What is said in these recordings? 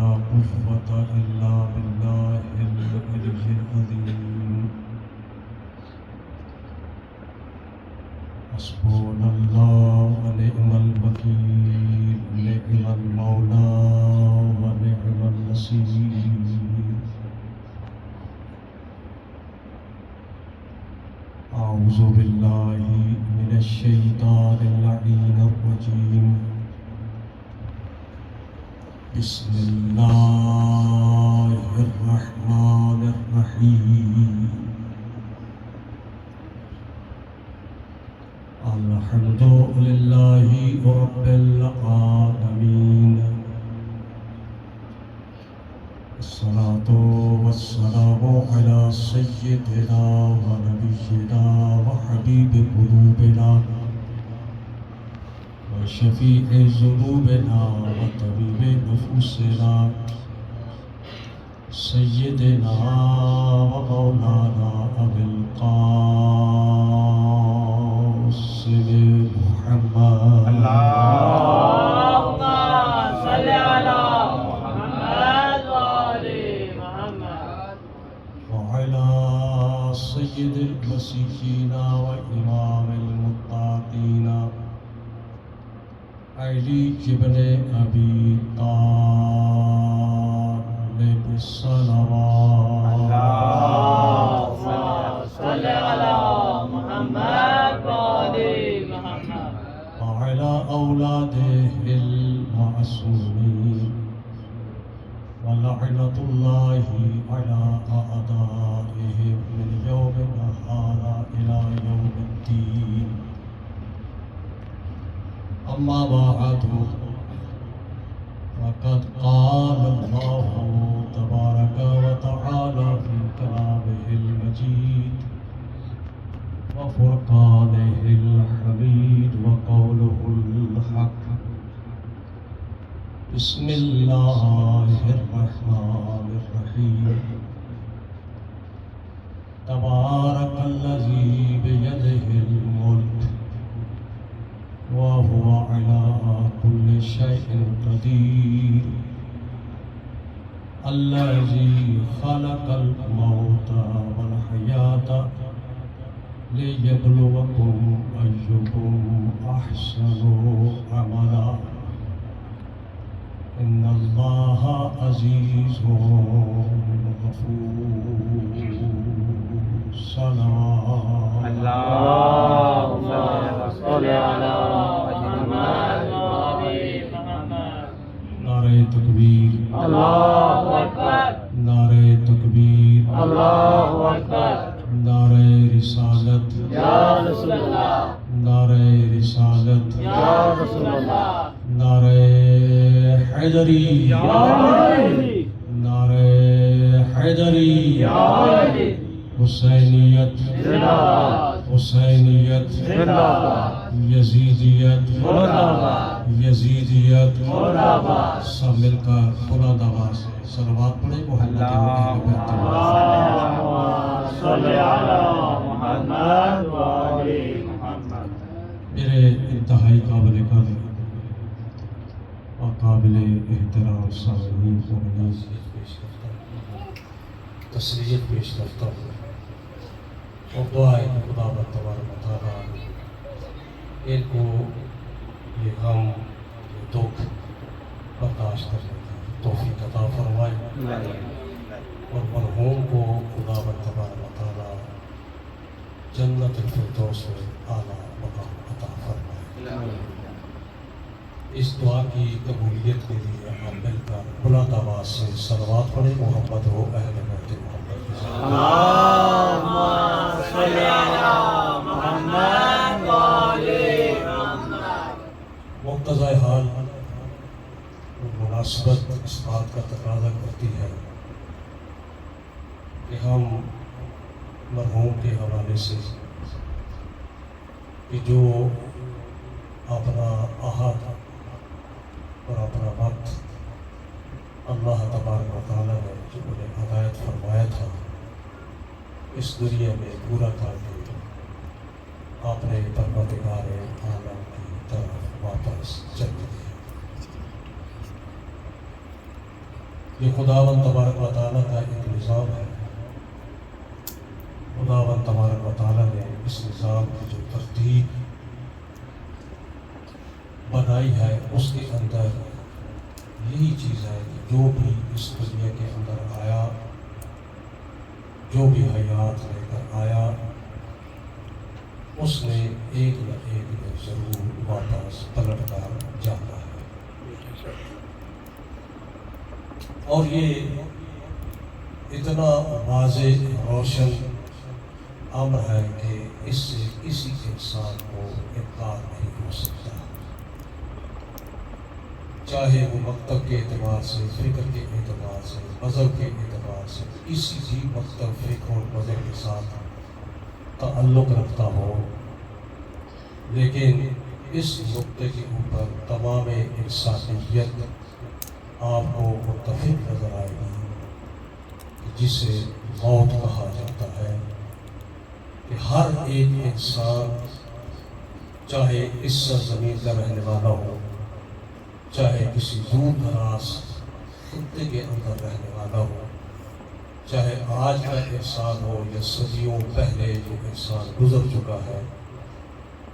ولا قوة إلا بالله العلي العظيم حسبنا الله ونعم الوكيل نعم المولى ونعم النصير أعوذ بالله من الشيطان اللعين الرجيم بسم الله الرحمن الرحيم الحمد لله رب العالمين الصلاة والسلام على سيدنا ونبينا وحبيب قلوبنا وشفيع ذنوبنا وطبيب نفوسنا سيدنا ومولانا أبي القاسم محمد اللهم صل على محمد وآل محمد وعلى سيد المسيحين وإمام المتقين علي بن أبي طالب الصلوات اللهم صل على محمد وآل محمد وعلى أولاده المعصومين ولعنة الله على أعدائهم من يومنا هذا إلى يوم الدين أما بعد فقد قال الله تبارك وتعالى في كلامه المجيد وفرقانه الحميد وقوله الحق بسم الله الرحمن الرحيم تبارك الذي بيده الملك وهو على كل شيء قدير الذي خلق الموت والحياة ليبلوكم أيكم أحسن عملا إن الله عزيز غفور سلام اللهم صل على محمد وآل محمد نعرہ تکبیر اللہ اکبر نعرہ تکبیر اللہ اکبر نعرہ رسالت یا رسول اللہ نعرہ رسالت یا رسول اللہ نعرہ حیدری یا علی نعرہ حیدری یا علی حسینیت زندہ باد حسینیت زندہ باد یزیدیت مرد آباد یزیدیت مرد آباد سب مل کر بلند آواز سے صلوات پڑھیں محمد اہل بیت اللهم صل على محمد وآل محمد میرے انتہائی قابل قدر اور قابل احترام سامعین کو تسلیت پیش کرتا ہوں اور دعا ہے کہ خدا تبارک و تعالیٰ ان کو یہ غم یہ دکھ برداشت کرنے کی توفیق عطا فرمائے اور مرحوم کو خدا تبارک و تعالیٰ جنت الفردوس میں اعلیٰ مقام عطا فرمائے۔ اس دعا کی قبولیت کے لیے ہم مل کر بلند آواز سے صلوات پڑھیں محمد ہو اہل بیت محمد کی ذات۔ اللهم صل على محمد وآل محمد مقتضى حال مناسبت اس بات کا تقاضا کرتی ہے کہ ہم مرحوم کے حوالے سے کہ جو اپنا عہد اور اپنا وقت اللہ تبارک و تعالیٰ نے جو انہیں ہدایت فرمایا تھا اس دنیا میں پورا کر کے اپنے پروردگار عالم کی طرف واپس چل گئے۔ یہ خداوند تبارک و تعالیٰ کا ایک نظام ہے. خداوند تبارک و تعالیٰ نے اس نظام کی جو ترتیب بنائی ہے اس کے اندر یہی چیز ہے کہ جو بھی اس دنیا کے اندر آیا، جو بھی حیات لے کر آیا، اس نے ایک نہ ایک میں ضرور واپس پلٹ کر جانا ہے. اور یہ اتنا واضح روشن امر ہے کہ اس سے کسی انسان کو انکار نہیں ہو سکتا، چاہے وہ مکتب کے اعتبار سے، فکر کے اعتبار سے، مذہب کے اعتبار سے کسی بھی مکتب، فکر اور مذہب کے ساتھ تعلق رکھتا ہو. لیکن اس نقطے کے اوپر تمام انسانیت آپ کو متفق نظر آئے گی جسے موت کہا جاتا ہے، کہ ہر ایک انسان چاہے اس سرزمین کا رہنے والا ہو، چاہے کسی دور دراز خطے کے اندر رہنے والا ہو، چاہے آج کا انسان ہو یا صدیوں پہلے جو انسان گزر چکا ہے،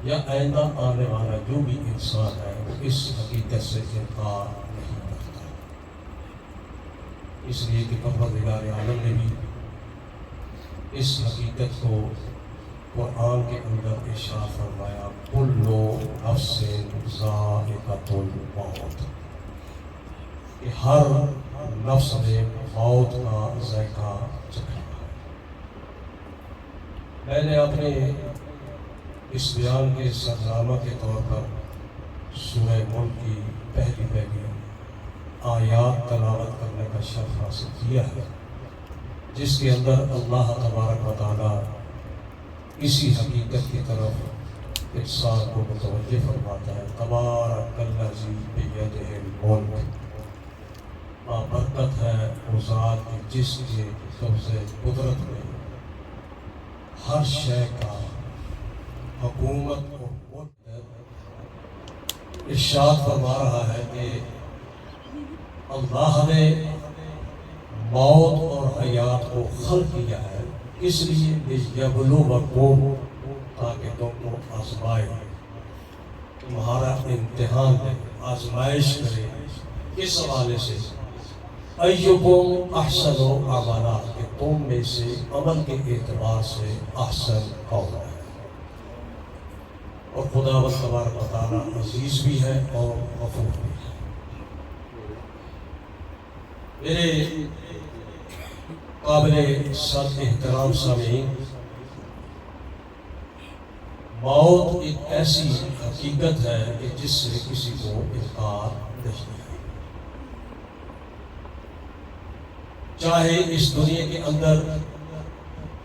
یا آئندہ آنے والا جو بھی انسان ہے، وہ اس حقیقت سے انکار نہیں کرتا. اس لیے کہ پروردگار عالم نے بھی اس حقیقت کو قرآن کے اندر ارشاد فرمایا، کل نفس ذائقۃ الموت، کہ ہر نفس نے موت کا ذائقہ چکھا ہے. میں نے اپنے اس بیان کے سرنامہ کے طور پر سورہ ملک کی پہلی آیات تلاوت کرنے کا شرف حاصل کیا ہے، جس کے اندر اللہ تبارک و تعالیٰ اسی حقیقت کی طرف انسان کو متوجہ فرماتا ہے. تبارک الذی بیدہ الملک، برکت ہے وہ ذات کی جس کے قبضے قدرت میں ہر شے کا حکومت اور ملک ہے. ارشاد فرما رہا ہے کہ اللہ نے موت اور حیات کو خلق کیا ہے اس لیے لِیَبْلُوَکُمْ، تاکہ تم کو آزمائے، تمہارا امتحان ہے، آزمائش کرے. اس حوالے سے ایُّکُمْ احسن عملا، کہ تم میں سے عمل کے اعتبار سے احسن کون ہے. اور خداوند تبارک و تعالیٰ عزیز بھی ہے اور غفور بھی ہے. میرے قابل صد احترام سامعین، موت ایک ایسی حقیقت ہے کہ جس سے کسی کو انکار نہیں ہے. چاہے اس دنیا کے اندر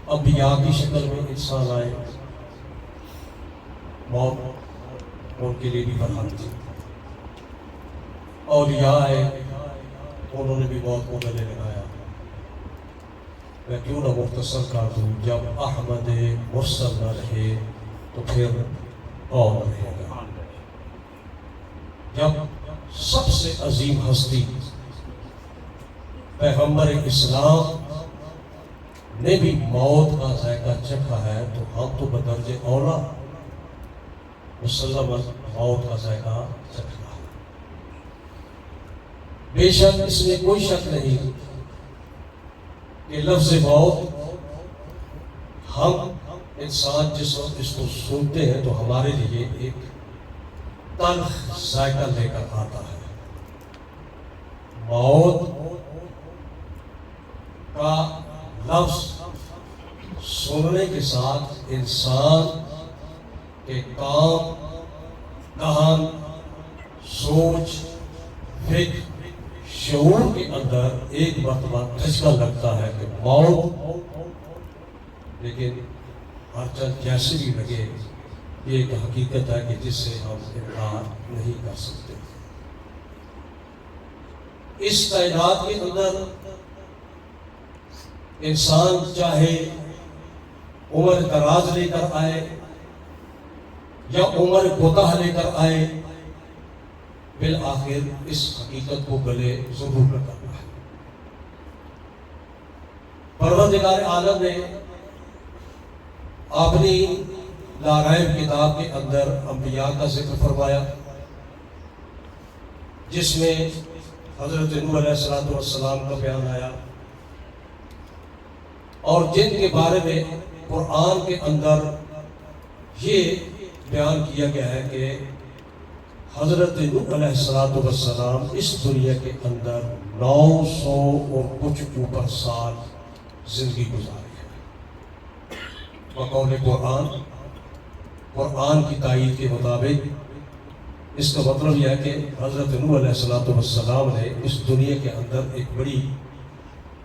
انبیاء کی شکل میں انسان آئے، موت ان کے لیے بھی برحق تھی. اولیاء آئے، انہوں نے بھی موت کو گلے لگایا. میں کیوں نہ مختصر کر دوں، جب احمد مرسل نہ رہے تو پھر کون رہے گا. جب سب سے عظیم ہستی پیغمبر اسلام نے بھی موت کا ذائقہ چکھا ہے، تو ہم تو بدرجہ اولا مسلماً موت کا ذائقہ چکھا ہے. بے شک اس میں کوئی شک نہیں کہ لفظ موت، ہم انسان جس وقت اس کو سنتے ہیں تو ہمارے لیے ایک تلخ ذائقہ لے کر آتا ہے. موت کا لفظ سننے کے ساتھ انسان کے کام، کہان، سوچ، فکر، شعور کے اندر ایک مرتبہ دھچکا لگتا ہے کہ موت. لیکن ہر چند جیسے بھی لگے، یہ ایک حقیقت ہے کہ جس سے ہم انکار نہیں کر سکتے. اس کائنات کے اندر انسان چاہے عمر دراز لے کر آئے یا عمر کوتاہ لے کر آئے، بالآخر اس حقیقت کو گلے ضرور لگانا ہے. پروردگار عالم نے اپنی لاریب کتاب کے اندر انبیاء کا ذکر فرمایا، جس میں حضرت نوح علیہ السلام کا بیان آیا، اور جن کے بارے میں قرآن کے اندر یہ بیان کیا گیا ہے کہ حضرت نوح علیہ السلام اس دنیا کے اندر 900 اور کچھ اوپر سال زندگی گزاری ہے۔ بقول قرآن کی تائید کے مطابق اس کا مطلب یہ ہے کہ حضرت نوح علیہ السلام نے اس دنیا کے اندر ایک بڑی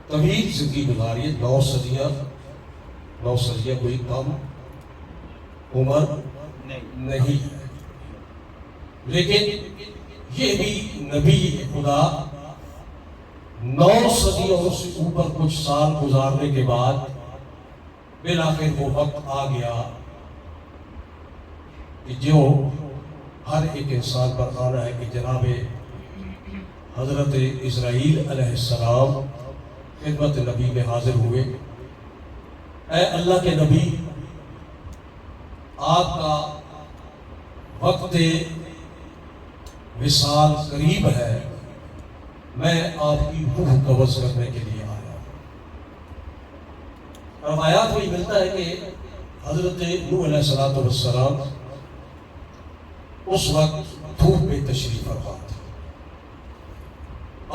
طویل زندگی گزاری ہے۔ 9 صدیاں کوئی کم عمر نہیں ہے، لیکن یہ بھی نبی خدا 9 صدیوں سے اوپر کچھ سال گزارنے کے بعد بالآخر وہ وقت آ گیا کہ جو ہر ایک انسان پر آنا ہے کہ جناب حضرت اسرائیل علیہ السلام خدمت نبی میں حاضر ہوئے۔ اے اللہ کے نبی، آپ کا وقت وصال قریب ہے، میں آپ کی روح قبض کرنے کے لیے آیا ہوں۔ روایات میں ملتا ہے کہ حضرت نوح علیہ السلام اس وقت دھوپ میں تشریف فرما تھے،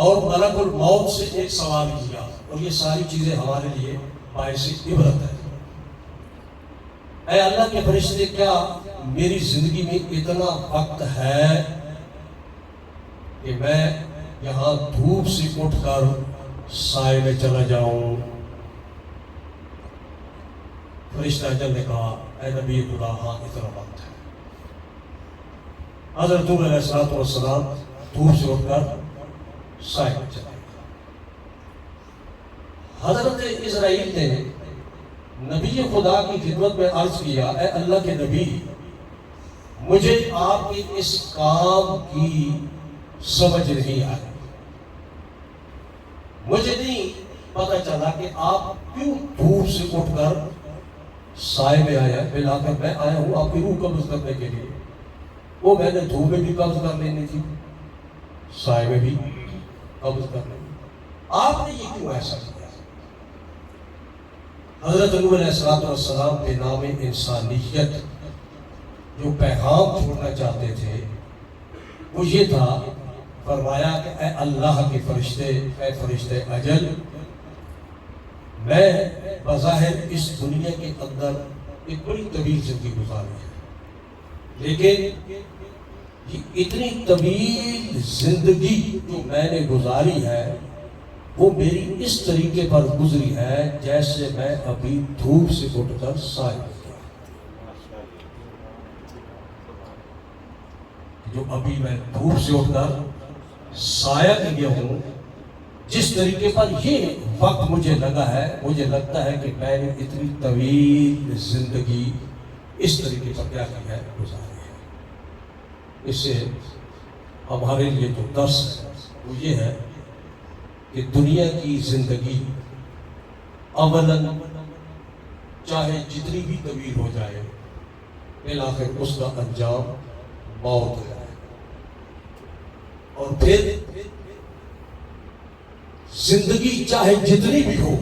اور ملک الموت سے ایک سوال کیا، اور یہ ساری چیزیں ہمارے لیے باعث عبرت ہے۔ اے اللہ کے فرشتے، کیا میری زندگی میں اتنا وقت ہے کہ میں یہاں دھوپ سے اٹھ کر سائے میں چلا جاؤں؟ فرشتہ اجل نے کہا، اے نبی خدا، ہاں اتنا وقت ہے۔ حضرت نوح علیہ السلام دھوپ سے اٹھ کر سائے میں چلے گئے۔ حضرت اسرائیل نے نبی خدا کی خدمت میں عرض کیا، اے اللہ کے نبی، مجھے آپ کے اس کام کی سمجھ نہیں آئی، مجھے نہیں پتہ چلا کہ آپ کیوں دھوپ سے اٹھ کر سائے میں آیا۔ بالآخر میں آیا ہوں آپ کی روح قبض کرنے کے لیے، وہ میں نے دھوپ میں بھی قبض کر لینی تھی، سائے میں بھی قبض کر لینی، آپ نے یہ کیوں ایسا کیا؟ حضرت نوح علیہ السلام کے نام انسانیت جو پیغام چھوڑنا چاہتے تھے وہ یہ تھا، فرمایا کہ اے اللہ کے فرشتے، اے فرشتے اجل، میں بظاہر اس دنیا کے اندر ایک بڑی طویل زندگی گزاری ہے، لیکن یہ اتنی طویل زندگی جو میں نے گزاری ہے وہ میری اس طریقے پر گزری ہے جیسے میں ابھی دھوپ سے اٹھ کر سائے میں گیا، جو ابھی میں دھوپ سے اٹھ کر سایہ میں گیا ہوں، جس طریقے پر یہ وقت مجھے لگا ہے، مجھے لگتا ہے کہ میں نے اتنی طویل زندگی اس طریقے پر کیا کی ہے، گزاری ہے۔ اس سے ہمارے لیے جو درس ہے وہ یہ ہے کہ دنیا کی زندگی اولاً چاہے جتنی بھی طویل ہو جائے، بالآخر اس کا انجام موت ہے، اور پھر زندگی چاہے جتنی بھی ہو،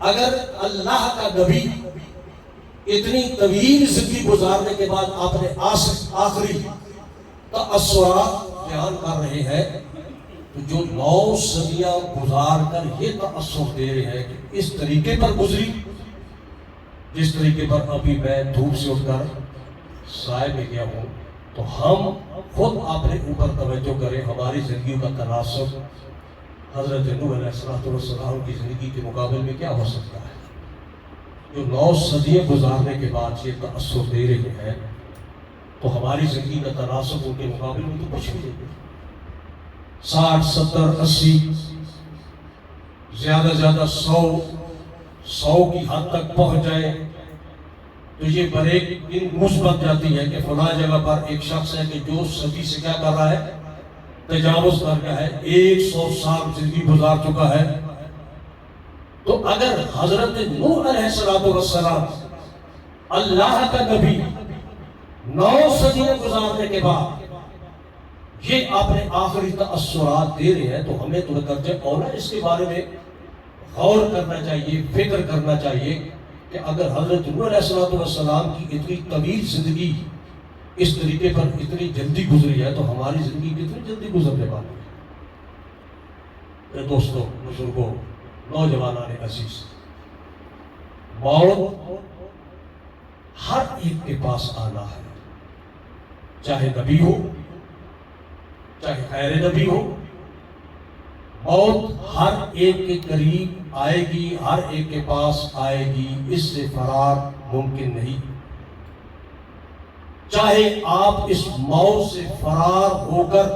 اگر اللہ کا نبی اتنی طویل زندگی گزارنے کے بعد اپنے آخری تأثرات بیان کر رہے ہیں، تو جو 9 صدیاں گزار کر یہ تأثر دے رہے ہیں کہ اس طریقے پر گزری جس طریقے پر ابھی میں دھوپ سے اٹھ کر سائے میں گیا ہوں، تو ہم خود اپنے اوپر توجہ کریں، ہماری زندگی کا تناسب حضرت نوح علیہ السلام کی زندگی کے مقابل میں کیا ہو سکتا ہے؟ جو 9 صدیاں گزارنے کے بعد یہ تأثر دے رہے ہیں، تو ہماری زندگی کا تناسب ان کے مقابل میں تو کچھ بھی نہیں۔ 60 70 80 زیادہ زیادہ 100 کی حد تک پہنچ جائے تو یہ بریک نیوز بن جاتی ہے کہ فلاں جگہ پر ایک شخص ہے کہ جو صدی سے کیا کر رہا ہے، تجاوز کر رہا ہے، 100 سال زندگی گزار چکا ہے، تو اگر حضرت نوح علیہ السلام اللہ کا نبی 9 صدیاں گزارنے کے بعد یہ اپنے آخری تأثرات دے رہے ہیں، تو ہمیں تو درجہ اولا اس کے بارے میں غور کرنا چاہیے، فکر کرنا چاہیے کہ اگر حضرت نوح علیہ السلام کی اتنی طویل زندگی اس طریقے پر اتنی جلدی گزری ہے تو ہماری زندگی کتنی جلدی گزرنے والی ہے۔ دوستوں، بزرگوں، نوجوانان عزیز، موت ہر ایک کے پاس آنا ہے، چاہے نبی ہو چاہے غیر نبی ہو، موت ہر ایک کے قریب آئے گی، ہر ایک کے پاس آئے گی، اس سے فرار ممکن نہیں۔ چاہے آپ اس موت سے فرار ہو کر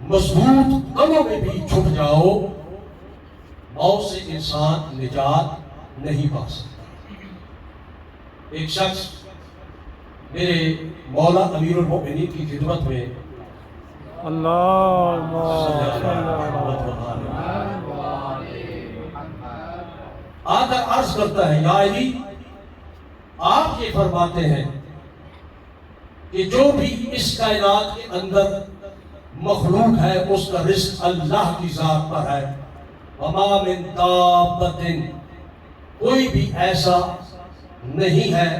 مضبوط قدموں میں بھی چھپ جاؤ، موت سے انسان نجات نہیں پا سکتا۔ ایک شخص میرے مولا امیر المؤمنین کی خدمت میں اللہم آ کر عرض کرتا ہے، یا علی، آپ یہ فرماتے ہیں کہ جو بھی اس کائنات کے اندر مخلوق ہے اس کا رزق اللہ کی ذات پر ہے، وما من دابۃ، کوئی بھی ایسا نہیں ہے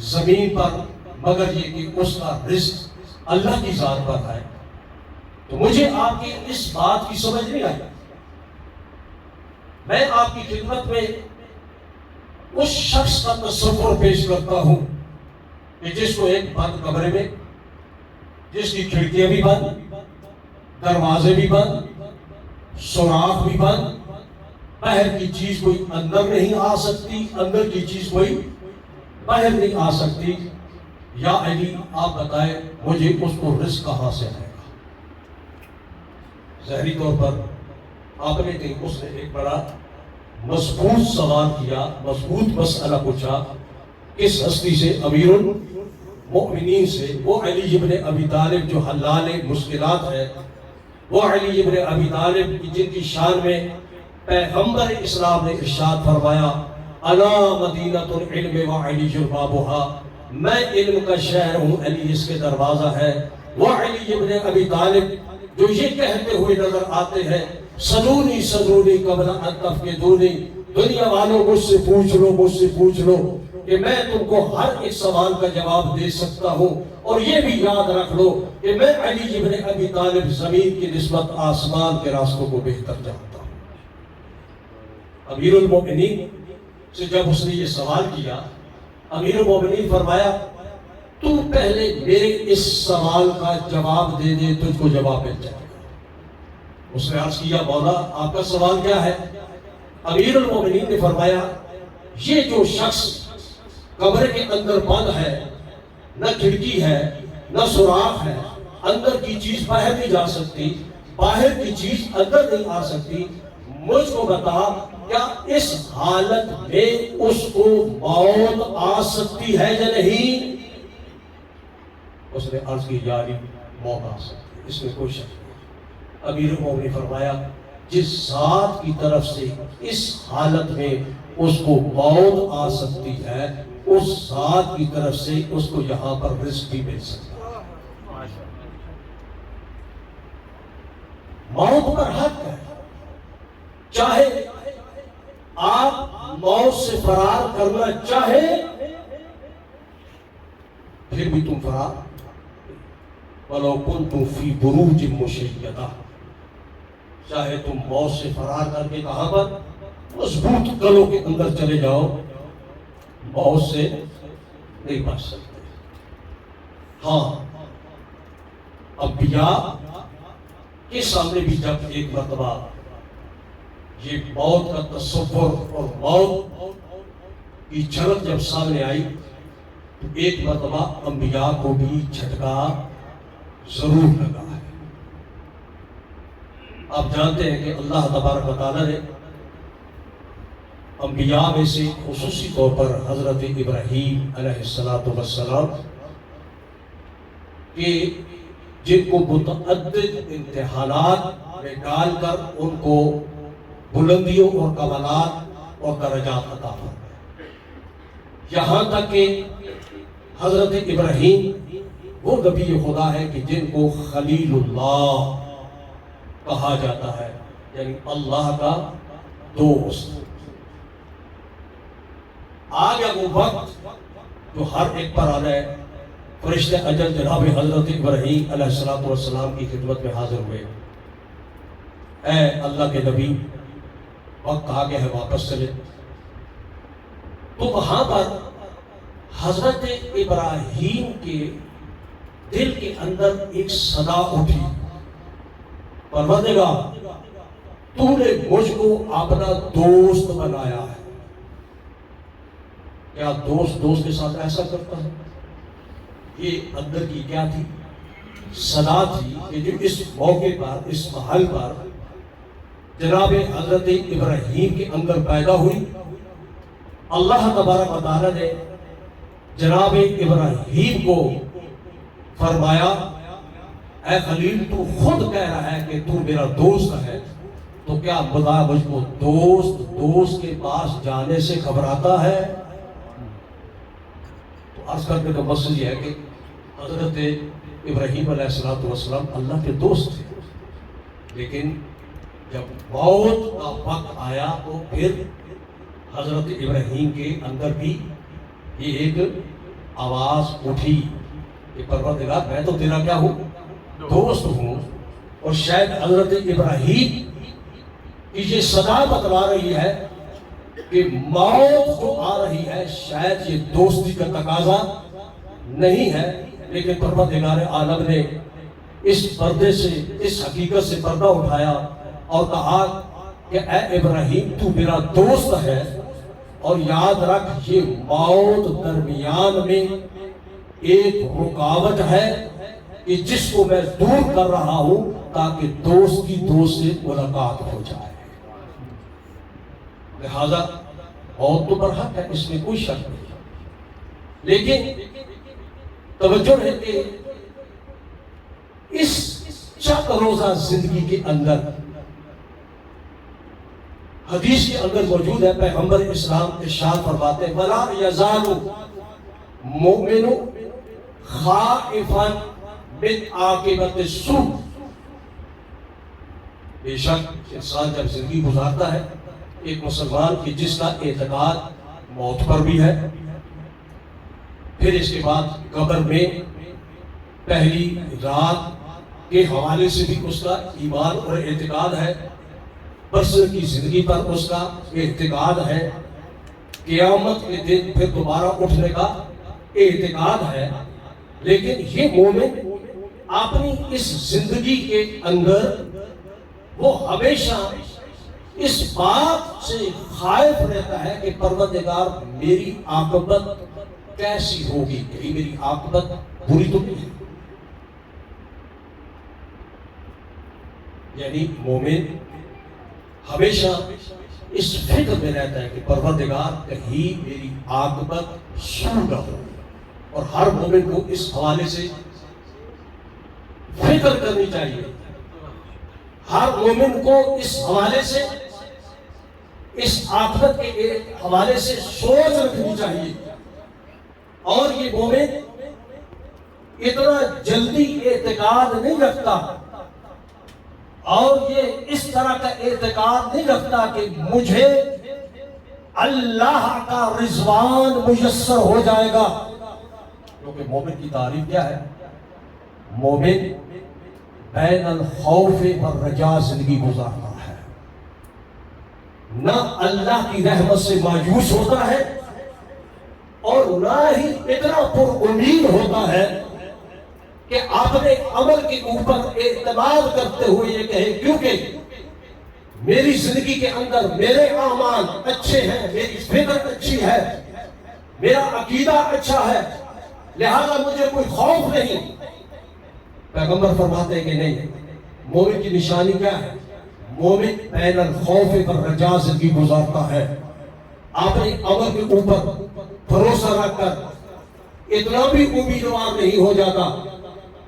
زمین پر مگر یہ کہ اس کا رزق اللہ کی ذات پر ہے۔ تو مجھے آپ کی اس بات کی سمجھ نہیں آئی۔ میں آپ کی خدمت میں اس شخص کا تصور پیش کرتا ہوں کہ جس کو ایک بند کمرے میں، جس کی کھڑکیاں بھی بند، دروازے بھی بند، سوراخ بھی بند، باہر کی چیز کوئی اندر نہیں آ سکتی، اندر کی چیز کوئی باہر نہیں آ سکتی۔ یا علی، آپ بتائیں مجھے اس کو رزق کہاں سے آئے گا؟ ظاہری طور پر آپ نے کہیں اس نے ایک بڑا مضبوط سوال کیا، مضبوط مسئلہ پوچھا، کس ہستی سے؟ امیر المؤمنین سے، وہ علی ابن ابی طالب جو حلال مشکلات ہے، وہ علی ابن ابی طالب جن کی شان میں پیغمبر اسلام نے ارشاد فرمایا، انا مدینۃ العلم وعلی بابها، میں علم کا شہر ہوں، علی اس کے دروازہ ہے۔ وہ علی ابن ابی طالب جو یہ کہتے ہوئے نظر آتے ہیں، صدونی صدونی قبل ان تفقدونی، دنیا والوں مجھ سے پوچھ لو، مجھ سے پوچھ لو کہ میں تم کو ہر ایک سوال کا جواب دے سکتا ہوں، اور یہ بھی یاد رکھ لو کہ میں علی ابن ابی طالب زمین کی نسبت آسمان کے راستوں کو بہتر جانتا ہوں۔ امیر المؤمنین سے جب اس نے یہ سوال کیا، امیر المؤمنین فرمایا، تو پہلے میرے اس سوال کا جواب دے دے، تجھ کو جواب مل جائے گا۔ اس نے عرض کیا، مولا آپ کا سوال کیا ہے؟ امیر المؤمنین نے فرمایا، یہ جو شخص قبر کے اندر بند ہے، نہ کھڑکی ہے نہ سوراخ ہے، اندر کی چیز باہر نہیں جا سکتی، باہر کی چیز اندر نہیں آ سکتی، مجھ کو بتا کیا اس حالت میں اس کو موت آ سکتی ہے یا نہیں؟ اس نے عرض کی، یا علی، موت آ سکتی ہے، اس میں کوئی شک نہیں۔ امیر المؤمنین نے فرمایا، جس ذات کی طرف سے اس حالت میں اس کو موت آ سکتی ہے، اس ذات کی طرف سے اس کو یہاں پر رزق بھی مل سکتا ہے۔ موت پر حق ہے، چاہے آپ موت سے فرار کرنا چاہے پھر بھی تم فرار، وَلَوْ كُنْتُمْ فِي بُرُوجٍ مُشَيَّدَةٍ، چاہے تم موت سے فرار کر کے کہاں پر مضبوط قلعوں کے اندر چلے جاؤ، موت سے نہیں بچ سکتے۔ ہاں، انبیاء کے سامنے بھی جب ایک مرتبہ یہ موت کا تصور اور موت کی جھلک جب سامنے آئی تو ایک مرتبہ انبیاء کو بھی جھٹکا ضرور لگا ہے۔ آپ جانتے ہیں کہ اللہ تبارک و تعالیٰ نے انبیاء میں سے خصوصی طور پر حضرت ابراہیم علیہ السلام کہ جن کو متعدد امتحانات میں ڈال کر ان کو بلندیوں اور کمالات اور درجات عطا فرمائے، یہاں تک کہ حضرت ابراہیم وہ نبی خدا ہے کہ جن کو خلیل اللہ کہا جاتا ہے، یعنی اللہ کا دوست۔ آ گیا وہ وقت جو ہر ایک پر آنا ہے۔ فرشتے اجل جناب حضرت ابراہیم علیہ السلام کی خدمت میں حاضر ہوئے، اے اللہ کے نبی وقت آ گیا ہے، واپس چلے۔ تو وہاں پر حضرت ابراہیم کے دل کے اندر ایک صدا اٹھی، پروردگار تو نے مجھ کو اپنا دوست بنایا ہے۔ کیا دوست کے ساتھ ایسا کرتا ہے؟ یہ اندر کی کیا تھی؟ صدا تھی کہ جو اس موقع پر، اس محل پر جناب حضرت ابراہیم کے اندر پیدا ہوئی۔ اللہ تبارک و تعالیٰ نے جناب ابراہیم کو فرمایا، اے خلیل تو خود کہہ رہا ہے کہ تو میرا دوست ہے، تو کیا بتا مجھ کو دوست کے پاس جانے سے گھبراتا ہے؟ تو عرض کرنے کا مقصد یہ ہے کہ حضرت ابراہیم علیہ السلام اللہ کے دوست تھے، لیکن جب موت کا وقت آیا تو پھر حضرت ابراہیم کے اندر بھی یہ ایک آواز اٹھی کہ پروردگار میں تو تیرا کیا ہوں؟ دوست ہوں۔ اور شاید حضرت ابراہیم کی یہ صدا بتلا رہی ہے کہ موت جو آ رہی ہے شاید یہ دوستی کا تقاضا نہیں ہے، لیکن پروردگار عالم نے اس پردے سے، اس حقیقت سے پردہ اٹھایا اور کہا کہ اے ابراہیم تو میرا دوست ہے، اور یاد رکھ یہ موت درمیان میں ایک رکاوٹ ہے کہ جس کو میں دور کر رہا ہوں تاکہ دوست کی دوست سے ملاقات ہو جائے۔ لہذا موت تو برحق ہے، اس میں کوئی شک نہیں، لیکن توجہ ہے کہ اس چند روزہ زندگی کے اندر حدیث کے اندر موجود ہے، پیغمبر اسلام ارشاد فرماتے ہیں وَلَا يَزَالُ مُؤْمِنُ خَائِفًا مِنْ عَاقِبَةِ السُّوءِ۔ بے شک انسان جب زندگی گزارتا ہے، ایک مسلمان کی جس کا اعتقاد موت پر بھی ہے، پھر اس کے بعد قبر میں پہلی رات کے حوالے سے بھی اس کا ایمان اور اعتقاد ہے، برزخ کی زندگی پر اس کا اعتقاد ہے، قیامت کے دن پھر دوبارہ اٹھنے کا اعتقاد ہے۔ لیکن یہ مومن اپنی اس زندگی کے اندر وہ ہمیشہ اس بات سے خائف رہتا ہے کہ پروردگار میری عاقبت کیسی ہوگی، کہیں میری عاقبت بری تو نہیں ہے۔ یعنی مومن ہمیشہ اس فکر میں رہتا ہے کہ پروردگار کہیں میری عاقبت سوء نہ ہو، اور ہر مومن کو اس حوالے سے فکر کرنی چاہیے، ہر مومن کو اس حوالے سے، اس عاقبت کے حوالے سے سوچ رکھنی چاہیے۔ اور یہ مومن اتنا جلدی اعتقاد نہیں رکھتا، اور یہ اس طرح کا اعتقاد نہیں رکھتا کہ مجھے اللہ کا رضوان میسر ہو جائے گا، کیونکہ مومن کی تعریف کیا ہے؟ مومن بین الخوف والرجاء زندگی گزارتا ہے، نہ اللہ کی رحمت سے مایوس ہوتا ہے اور نہ ہی اتنا پر امید ہوتا ہے کہ اپنے عمل کے اوپر اعتماد کرتے ہوئے یہ کہے کیونکہ میری زندگی کے اندر میرے اعمال اچھے ہیں، میری فکر اچھی ہے، میرا عقیدہ اچھا ہے، لہذا مجھے کوئی خوف نہیں۔ پیغمبر فرماتے ہیں کہ نہیں، مومن کی نشانی کیا ہے؟ مومن بین الخوف والرجاء زندگی گزارتا ہے، اپنے عمل کے اوپر بھروسہ رکھ کر اتنا بھی امیدوار نہیں ہو جاتا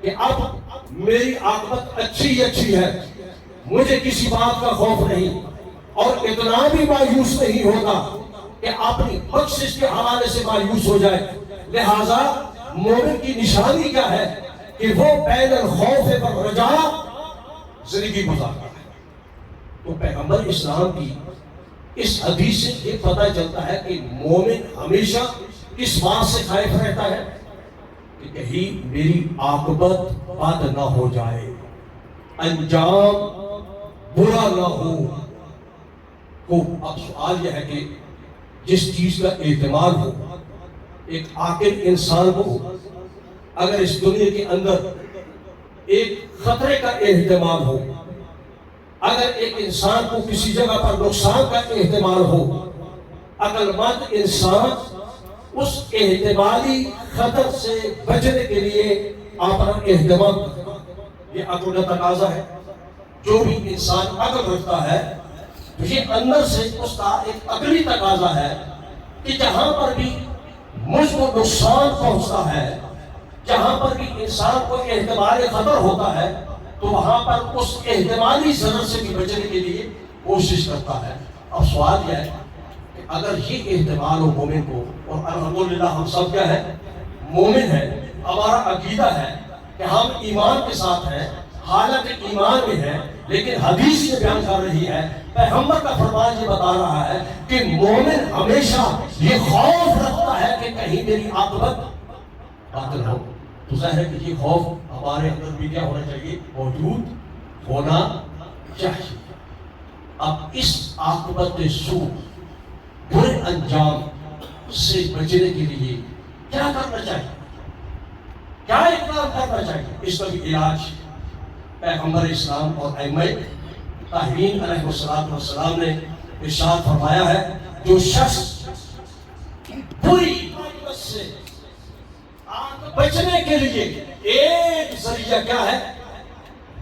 کہ اب میری عاقبت اچھی ہے، مجھے کسی بات کا خوف نہیں، اور اتنا بھی مایوس نہیں ہوگا کہ اپنی بخشش کے حوالے سے مایوس ہو جائے. لہذا مومن کی نشانی کیا ہے کہ وہ بین الخوف والرجا زندگی گزارتا ہے. تو پیغمبر اسلام کی اس حدیث سے یہ پتہ چلتا ہے کہ مومن ہمیشہ اس بات سے خائف رہتا ہے کہ کہیں میری عاقبت بد نہ ہو جائے، انجام برا نہ ہو. اب سوال یہ ہے کہ جس چیز کا اہتمام ہو، ایک عاقل انسان کو اگر اس دنیا کے اندر ایک خطرے کا اہتمام ہو، اگر ایک انسان کو کسی جگہ پر نقصان کا احتمال ہو، عقل مند انسان اس احتمالی خطر سے بچنے کے لیے اپنا اہتمام کرتا ہے. یہ عقل کا تقاضا ہے. جو بھی انسان عقل رکھتا ہے تو یہ اندر سے اس کا ایک عقلی تقاضا ہے کہ جہاں پر بھی مجھ کو نقصان پہنچتا ہے، جہاں پر بھی انسان کو احتمال خطر ہوتا ہے، تو وہاں پر اس احتمالی ضرر سے بھی بچنے کے لیے کوشش کرتا ہے. اب سوال یہ ہے کہ اگر یہ احتمال ہو مومن کو، اور الحمدللہ ہم سب کیا ہے، مومن ہے، ہمارا عقیدہ ہے کہ ہم ایمان کے ساتھ ہیں، حالت ایمان میں ہے، لیکن حدیث یہ بیان کر رہی ہے، پیغمبر کا فرمان یہ بتا رہا ہے کہ مومن ہمیشہ یہ خوف رکھتا ہے کہ کہیں میری عاقبت باطل ہو. تو ظاہر ہے کہ یہ خوف ہمارے اندر بھی کیا ہونا چاہیے، موجود ہونا چاہیے. اب اس عاقبت سوء، برے انجام سے بچنے کے لیے کیا کرنا چاہیے، کیا اقدام کرنا چاہیے؟ اس کا بھی علاج پیغمبر اسلام اور ائمہ طاہرین علیہ السلام نے ارشاد فرمایا ہے. جو شخص بری عاقبت سے بچنے کے لیے ایک ذریعہ کیا ہے،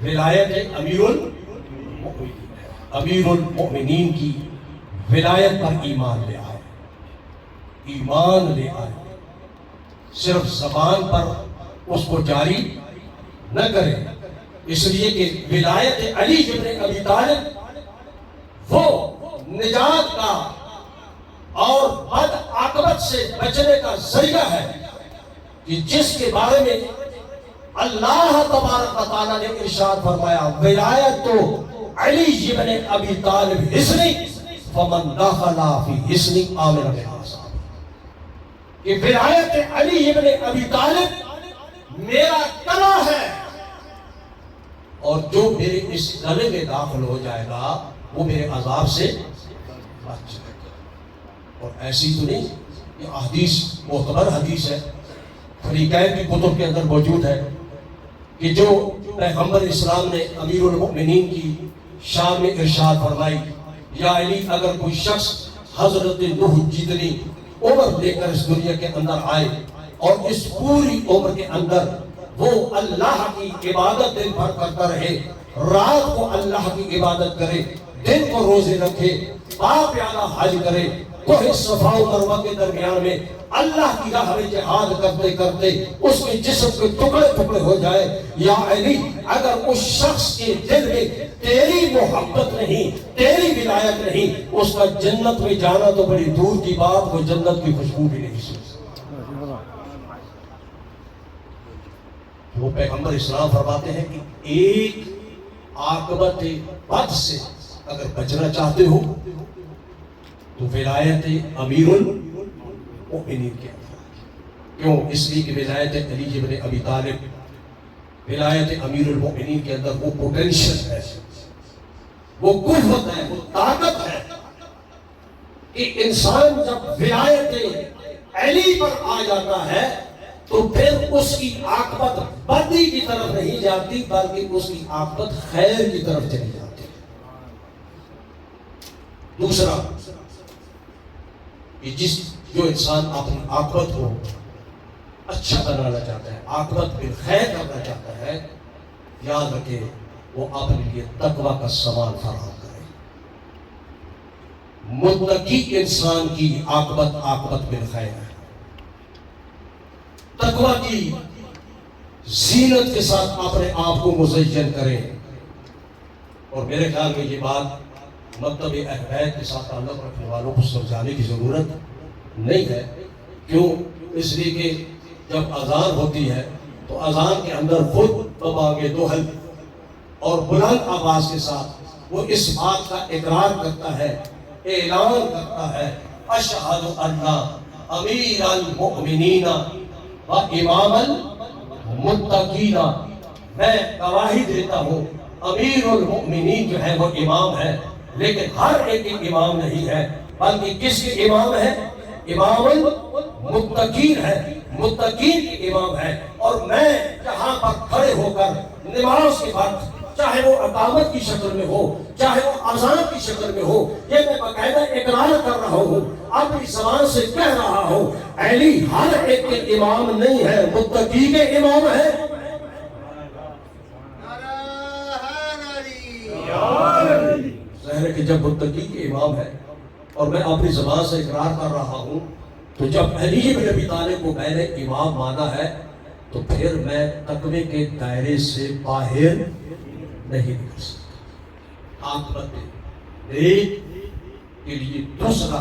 ولایت امیر المؤمنین کی ولایت پر ایمان لے آئے. ایمان لے آئے، صرف زبان پر اس کو جاری نہ کرے. اس لیے کہ ولایت علی ابن ابی طالب وہ نجات کا اور بد عاقبت سے بچنے کا ذریعہ ہے کہ جس کے بارے میں اللہ تبارک و تعالیٰ نے ارشاد فرمایا، ولایت تو علی ابن ابی طالب حصنی فمن دخل فی حصنی آمن بالحساب. کہ ولایت علی ابن ابی طالب میرا کلا ہے، اور جو میرے اس گلے میں داخل ہو جائے گا وہ میرے عذاب سے بچ جائے گا. اور ایسی تو نہیں، یہ حدیث معتبر حدیث ہے، فریقین کی کتب کے اندر موجود ہے کہ جو پیغمبر اسلام نے امیر المؤمنین کی شان میں ارشاد فرمائی، یا علی اگر کوئی شخص حضرت نوح جتنی عمر لے کر اس دنیا کے اندر آئے اور اس پوری عمر کے اندر وہ اللہ کی عبادت دن بھر کرتا رہے، رات کو اللہ کی عبادت کرے، دن کو روزے رکھے، پاک پیالہ حج کرے، کوہ صفا و مروہ کے درمیان میں اللہ کی راہ میں جہاد کرتے کرتے اس کے جسم کے ٹکڑے ٹکڑے ہو جائے، یا علی اگر اس شخص کے دل میں تیری محبت نہیں، تیری ولایت نہیں، اس کا جنت میں جانا تو بڑی دور کی بات، وہ جنت کی خوشبو بھی نہیں سن. وہ پیغمبر اسلام فرماتے ہیں کہ ایک عاقبت بد سے اگر بچنا چاہتے ہو تو ولایت امیر المؤمنین کے اندر. کیوں؟ اس لیے کہ ولایت علی ابن ابی طالب، ولایت امیر المؤمنین کے اندر وہ پوٹینشل ہے، وہ قوت ہے، وہ طاقت ہے کہ انسان جب ولایت علی پر آ جاتا ہے تو پھر اس کی عاقبت بدی کی طرف نہیں جاتی بلکہ اس کی عاقبت خیر کی طرف چلی جاتی ہے. دوسرا، کہ جو انسان اپنی عاقبت کو اچھا بنانا چاہتا ہے، عاقبت بالخیر کرنا چاہتا ہے، یاد رکھے وہ اپنے لیے تقوی کا سامان فراہم کرے. متقی انسان کی عاقبت بالخیر ہے. تقوی کی زینت کے ساتھ اپنے آپ کو مزین کریں. اور میرے خیال میں یہ بات مکتب اہل بیت کے ساتھ تعلق رکھنے والوں کو سمجھانے کی ضرورت نہیں ہے. کیوں؟ اس لیے کہ جب اذان ہوتی ہے تو اذان کے اندر خود بمانگے دوہل اور بلند آواز کے ساتھ وہ اس بات کا اقرار کرتا ہے، اعلان کرتا ہے، اشہد ان امیر المؤمنین و امام المتقین، میں گواہی دیتا ہوں امیر المؤمنین جو ہے وہ امام ہے، لیکن ہر ایک امام نہیں ہے، بلکہ کس کے امام ہے؟ امام المتقین ہے، متقین کے امام ہے. اور میں جہاں پر کھڑے ہو کر نماز کے وقت، چاہے وہ اقامت کی شکل میں ہو، چاہے وہ اذان کی شکل میں ہو، یہ میں باقاعدہ اقرار کر رہا ہوں، اپنی زبان سے کہہ رہا ہوں، علی ہر ایک کے امام نہیں ہے، متقی کے امام ہے. ظاہر ہے کہ جب متقی کے امام ہے اور میں اپنی زبان سے اقرار کر رہا ہوں، تو جب علی بن ابی طالب کو میں نے امام مانا ہے تو پھر میں تقوی کے دائرے سے باہر نہیں نکل سکتا. عاقبت نیک کے لیے دوسرا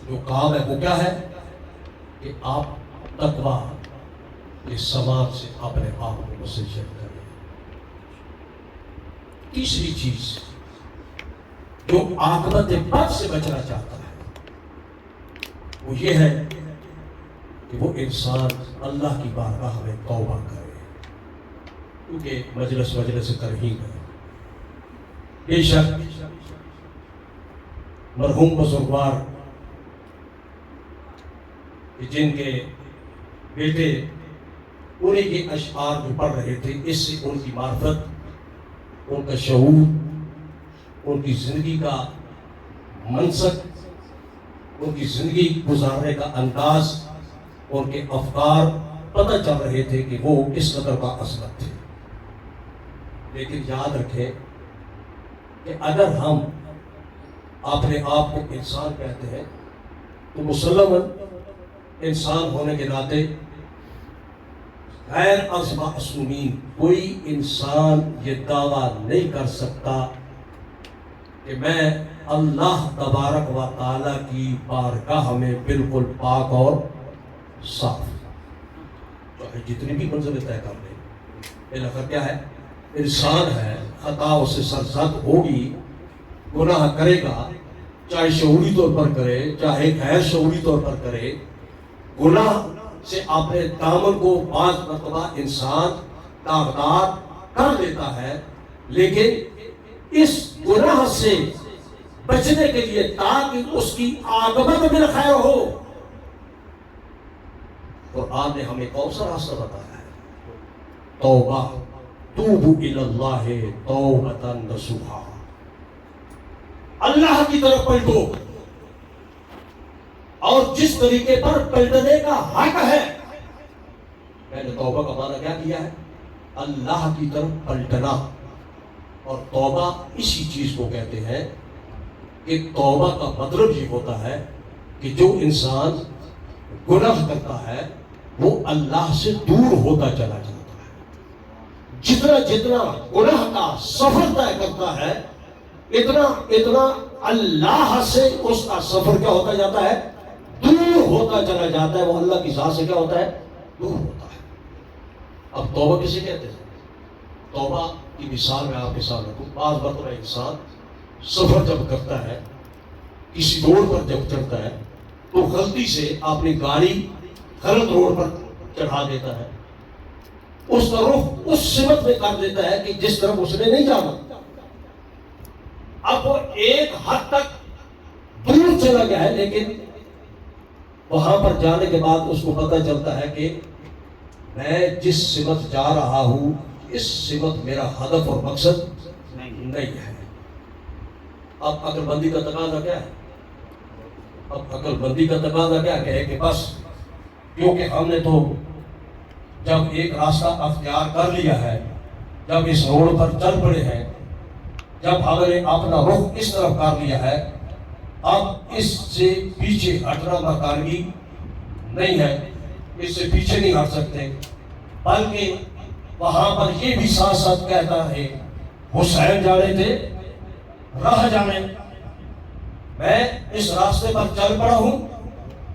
جو کام ہے وہ کیا ہے کہ آپ تقوی کے سماج سے اپنے آپ کو مسجد کریں. تیسری چیز جو عاقبت بد سے بچنا چاہتا ہے وہ یہ ہے کہ وہ انسان اللہ کی بارگاہ میں توبہ کرے، کیونکہ مجلس ترہیب ہے. بے شک مرحوم بزرگوار جن کے بیٹے انہیں کے اشعار جو پڑھ رہے تھے، اس سے ان کی معرفت، ان کا شعور، ان کی زندگی کا منصب، ان کی زندگی گزارنے کا انداز، ان کے افکار پتہ چل رہے تھے کہ وہ کس قدر کا عظمت تھے. لیکن یاد رکھیں کہ اگر ہم اپنے آپ کو انسان کہتے ہیں تو مسلماً انسان ہونے کے ناطے غیر از معصومین کوئی انسان یہ دعویٰ نہیں کر سکتا کہ میں اللہ تبارک و تعالیٰ کی بارگاہ میں بالکل پاک اور صاف، چاہے جتنی بھی منزلیں طے کر لیں. بالاخر کیا ہے؟ انسان ہے، خطاؤں سے سرزد ہوگی، گناہ کرے گا، چاہے شعوری طور پر کرے چاہے غیر شعوری طور پر کرے. گناہ سے اپنے دامن کو بعض مرتبہ انسان داغدار کر دیتا ہے، لیکن اس گناہ سے بچنے کے لیے تاکہ اس کی عاقبت بالخیر ہو، قرآن نے ہمیں کون سا راستہ بتایا ہے؟ توبہ، توبوا الی اللہ توبۃ نصوحا، اللہ کی طرف پلٹو، اور جس طریقے پر پلٹنے کا حق ہے. میں نے توبہ کا معنی کیا کیا ہے؟ اللہ کی طرف پلٹنا. اور توبہ اسی چیز کو کہتے ہیں کہ توبہ کا مطلب یہ ہوتا ہے کہ جو انسان گناہ کرتا ہے وہ اللہ سے دور ہوتا چلا جاتا ہے. جتنا جتنا گناہ کا سفر طے کرتا ہے اتنا اللہ سے اس کا سفر کیا ہوتا جاتا ہے؟ دور ہوتا چلا جاتا ہے. وہ اللہ کی ذات سے کیا ہوتا ہے؟ دور ہوتا ہے. اب توبہ کسے کہتے ہیں؟ توبہ کی مثال میں آپ کے سامنے رکھوں. بعض مرتبہ انسان سفر جب کرتا ہے، کسی روڈ پر جب چڑھتا ہے تو غلطی سے اپنی گاڑی غلط روڈ پر چڑھا دیتا ہے، اس کا رخ اس سمت میں کر دیتا ہے کہ جس طرف اس نے نہیں جانا. اب وہ ایک حد تک دور چلا گیا ہے، لیکن وہاں پر جانے کے بعد اس کو پتہ چلتا ہے کہ میں جس سمت جا رہا ہوں اس سمت میرا ہدف اور مقصد نہیں ہے. اب عقل بندی کا تقاضا کیا ہے؟ اب عقل بندی کا تقاضا کیا ہے کہ بس کیونکہ ہم نے تو جب ایک راستہ اختیار کر لیا ہے، جب اس روڈ پر چل پڑے ہیں، جب ہم نے اپنا رخ اس طرف کر لیا ہے، اب اس سے پیچھے ہٹنا مکانگی نہیں ہے، اس سے پیچھے نہیں ہٹ سکتے. بلکہ وہاں پر یہ بھی ساتھ ساتھ کہتا ہے حسین جانے تھے راہ جانے، میں اس راستے پر چل پڑا ہوں،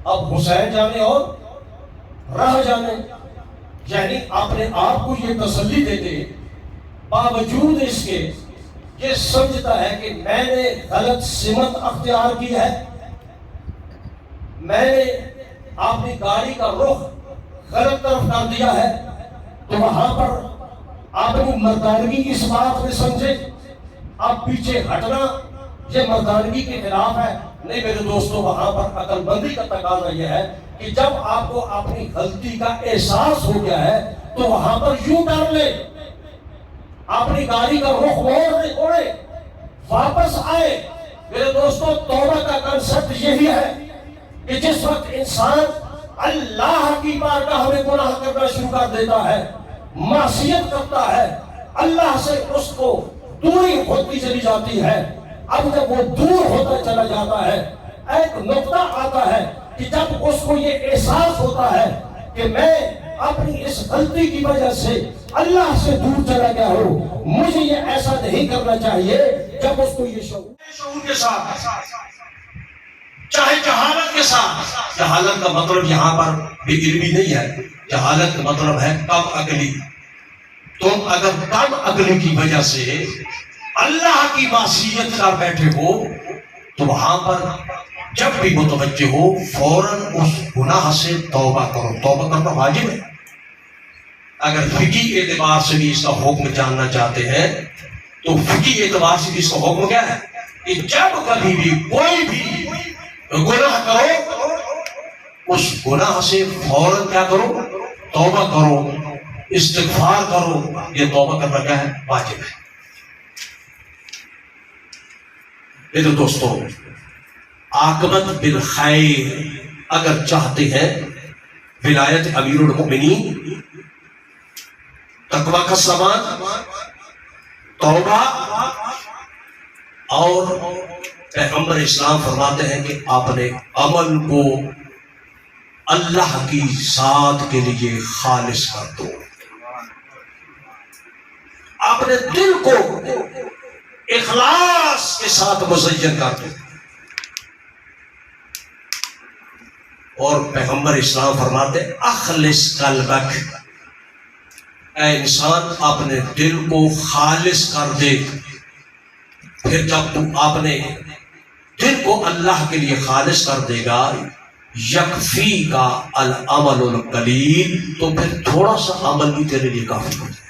اب حسین جانے اور راہ جانے. یعنی اپنے آپ کو یہ تسلی دیتے باوجود اس کے یہ سمجھتا ہے کہ میں نے غلط سمت اختیار کی ہے، میں نے اپنی گاڑی کا رخ غلط طرف کر دیا ہے. تو وہاں پر اپنی مردانگی اس بات میں سمجھے اب پیچھے ہٹنا یہ مردانگی کے خلاف ہے. نہیں میرے دوستو، وہاں پر عقل مندی کا تقاضا یہ ہے کہ جب آپ کو اپنی غلطی کا احساس ہو گیا ہے تو وہاں پر یوں کر لے، اپنی گاڑی کا رخ موڑے، واپس آئے. میرے دوستو، توبہ کا کنسپٹ یہی ہے کہ جس وقت انسان اللہ کی بارگاہ میں گناہ کرنا شروع کر دیتا ہے، معصیت کرتا ہے، اللہ سے اس کو دوری ہوتی چلی جاتی ہے. اب جب وہ دور ہوتا چلا جاتا ہے ایک نقطہ آتا ہے کہ جب اس کو یہ احساس ہوتا ہے کہ میں اپنی اس غلطی کی وجہ سے اللہ سے دور چلا گیا ہوں، مجھے یہ ایسا نہیں کرنا چاہیے. جب اس کو یہ شعور کے ساتھ چاہے جہالت کے ساتھ، جہالت کا مطلب یہاں پر بے علمی نہیں ہے، جہالت کا مطلب ہے کم عقلی. تم اگر کم عقلی کی وجہ سے اللہ کی معصیت کر بیٹھے ہو تو وہاں پر جب بھی متوجہ ہو فوراً اس گناہ سے توبہ کرو. توبہ کرنا واجب ہے. اگر فقہی اعتبار سے بھی اس کا حکم جاننا چاہتے ہیں تو فقہی اعتبار سے بھی اس کا حکم کیا ہے کہ جب کبھی بھی کوئی بھی گناہ کرو اس گناہ سے فوراً کیا کرو؟ توبہ کرو، استغفار کرو. یہ توبہ کرنا کیا ہے؟ واجب ہے. میرے دوستو، عاقبت بالخیر اگر چاہتے ہیں، ولایت امیر المؤمنین، تقوی کا سامان، توبہ، اور پیغمبر اسلام فرماتے ہیں کہ آپ نے عمل کو اللہ کی ذات کے لیے خالص کر دو. اپنے دل کو اخلاص کے ساتھ مزین کر دو. اور پیغمبر اسلام فرماتے اخلص قلبک، اے انسان اپنے دل کو خالص کر دے. پھر جب تم اپنے دل کو اللہ کے لیے خالص کر دے گا، یکفی کا العمل القلیل، تو پھر تھوڑا سا عمل بھی تیرے لیے کافی ہو جائے.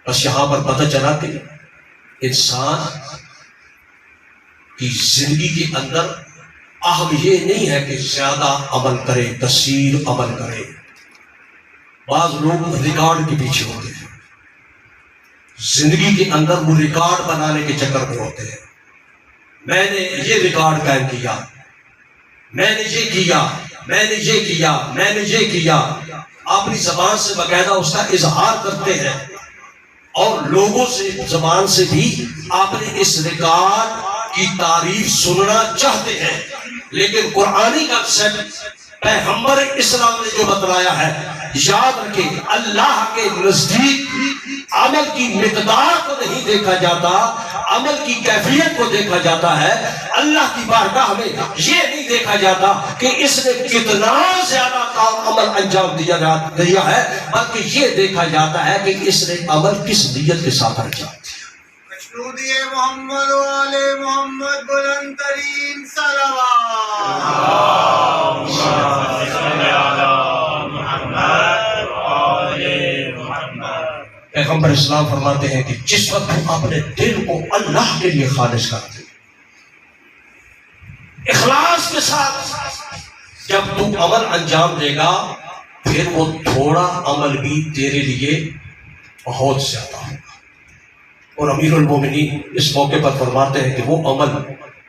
بس یہاں پر پتہ چلا کہ انسان کی زندگی کے اندر اہم یہ نہیں ہے کہ زیادہ عمل کرے، کثیر عمل کرے. بعض لوگ ریکارڈ کے پیچھے ہوتے ہیں، زندگی کے اندر وہ ریکارڈ بنانے کے چکر میں ہوتے ہیں. میں نے یہ ریکارڈ قائم کیا، میں نے یہ کیا، میں نے یہ کیا، میں نے یہ کیا. اپنی زبان سے باقاعدہ اس کا اظہار کرتے ہیں اور لوگوں سے زبان سے بھی آپ نے اس ریکارڈ کی تعریف سننا چاہتے ہیں. لیکن قرآنی کنسپٹ پیغمبر اسلام نے جو بتلایا ہے، یاد رکھیں، اللہ کے نزدیک عمل کی مقدار کو نہیں دیکھا جاتا، عمل کی کیفیت کو دیکھا جاتا ہے. اللہ کی بارگاہ میں یہ نہیں دیکھا جاتا کہ اس نے کتنا زیادہ کام عمل انجام دیا ہے، بلکہ یہ دیکھا جاتا ہے کہ اس نے عمل کس نیت کے ساتھ انجام دیا. محمد و آل محمد بلند ترین صلوات. پیغمبر اسلام فرماتے ہیں کہ جس وقت تم اپنے دل کو اللہ کے لیے خالص کرتے، اخلاص کے ساتھ جب تم عمل انجام دے گا، پھر وہ تھوڑا عمل بھی تیرے لیے بہت زیادہ ہوگا. اور امیر المومنین اس موقع پر فرماتے ہیں کہ وہ عمل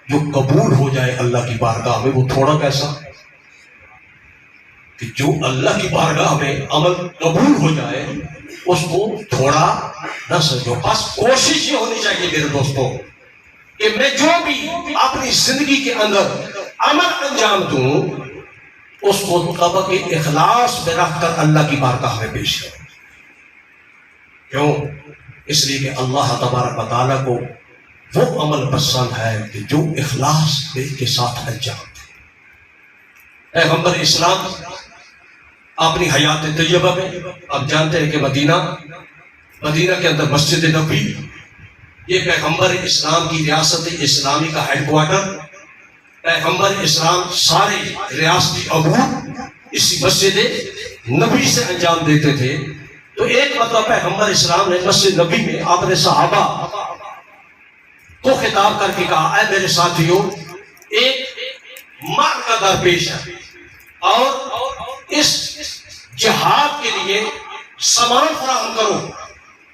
جو قبول ہو جائے اللہ کی بارگاہ میں، وہ تھوڑا کیسا کہ جو اللہ کی بارگاہ میں عمل قبول ہو جائے اس کو تھوڑا نہ سمجھو. بس کوشش یہ ہونی چاہیے میرے دوستوں کہ میں جو بھی اپنی زندگی کے اندر عمل انجام دوں اس کو طبق اخلاص میں رکھ کر اللہ کی بارگاہ میں پیش کروں. کیوں؟ اس لیے کہ اللہ تبارک و تعالیٰ کو وہ عمل پسند ہے کہ جو اخلاص دل کے ساتھ انجام دے۔ پیغمبر اسلام اپنی حیات طیبہ میں آپ جانتے ہیں کہ مدینہ کے اندر مسجد نبوی یہ پیغمبر اسلام کی ریاست اسلامی کا ہیڈ کوارٹر، پیغمبر اسلام سارے ریاستی امور اسی مسجد نبی سے انجام دیتے تھے۔ تو ایک مطلب پیغمبر اسلام نے مسجد نبی میں اپنے صحابہ کو خطاب کر کے کہا، اے میرے ساتھیوں، ایک مار کا درپیش ہے اور اس جہاد کے لیے سامان فراہم کرو۔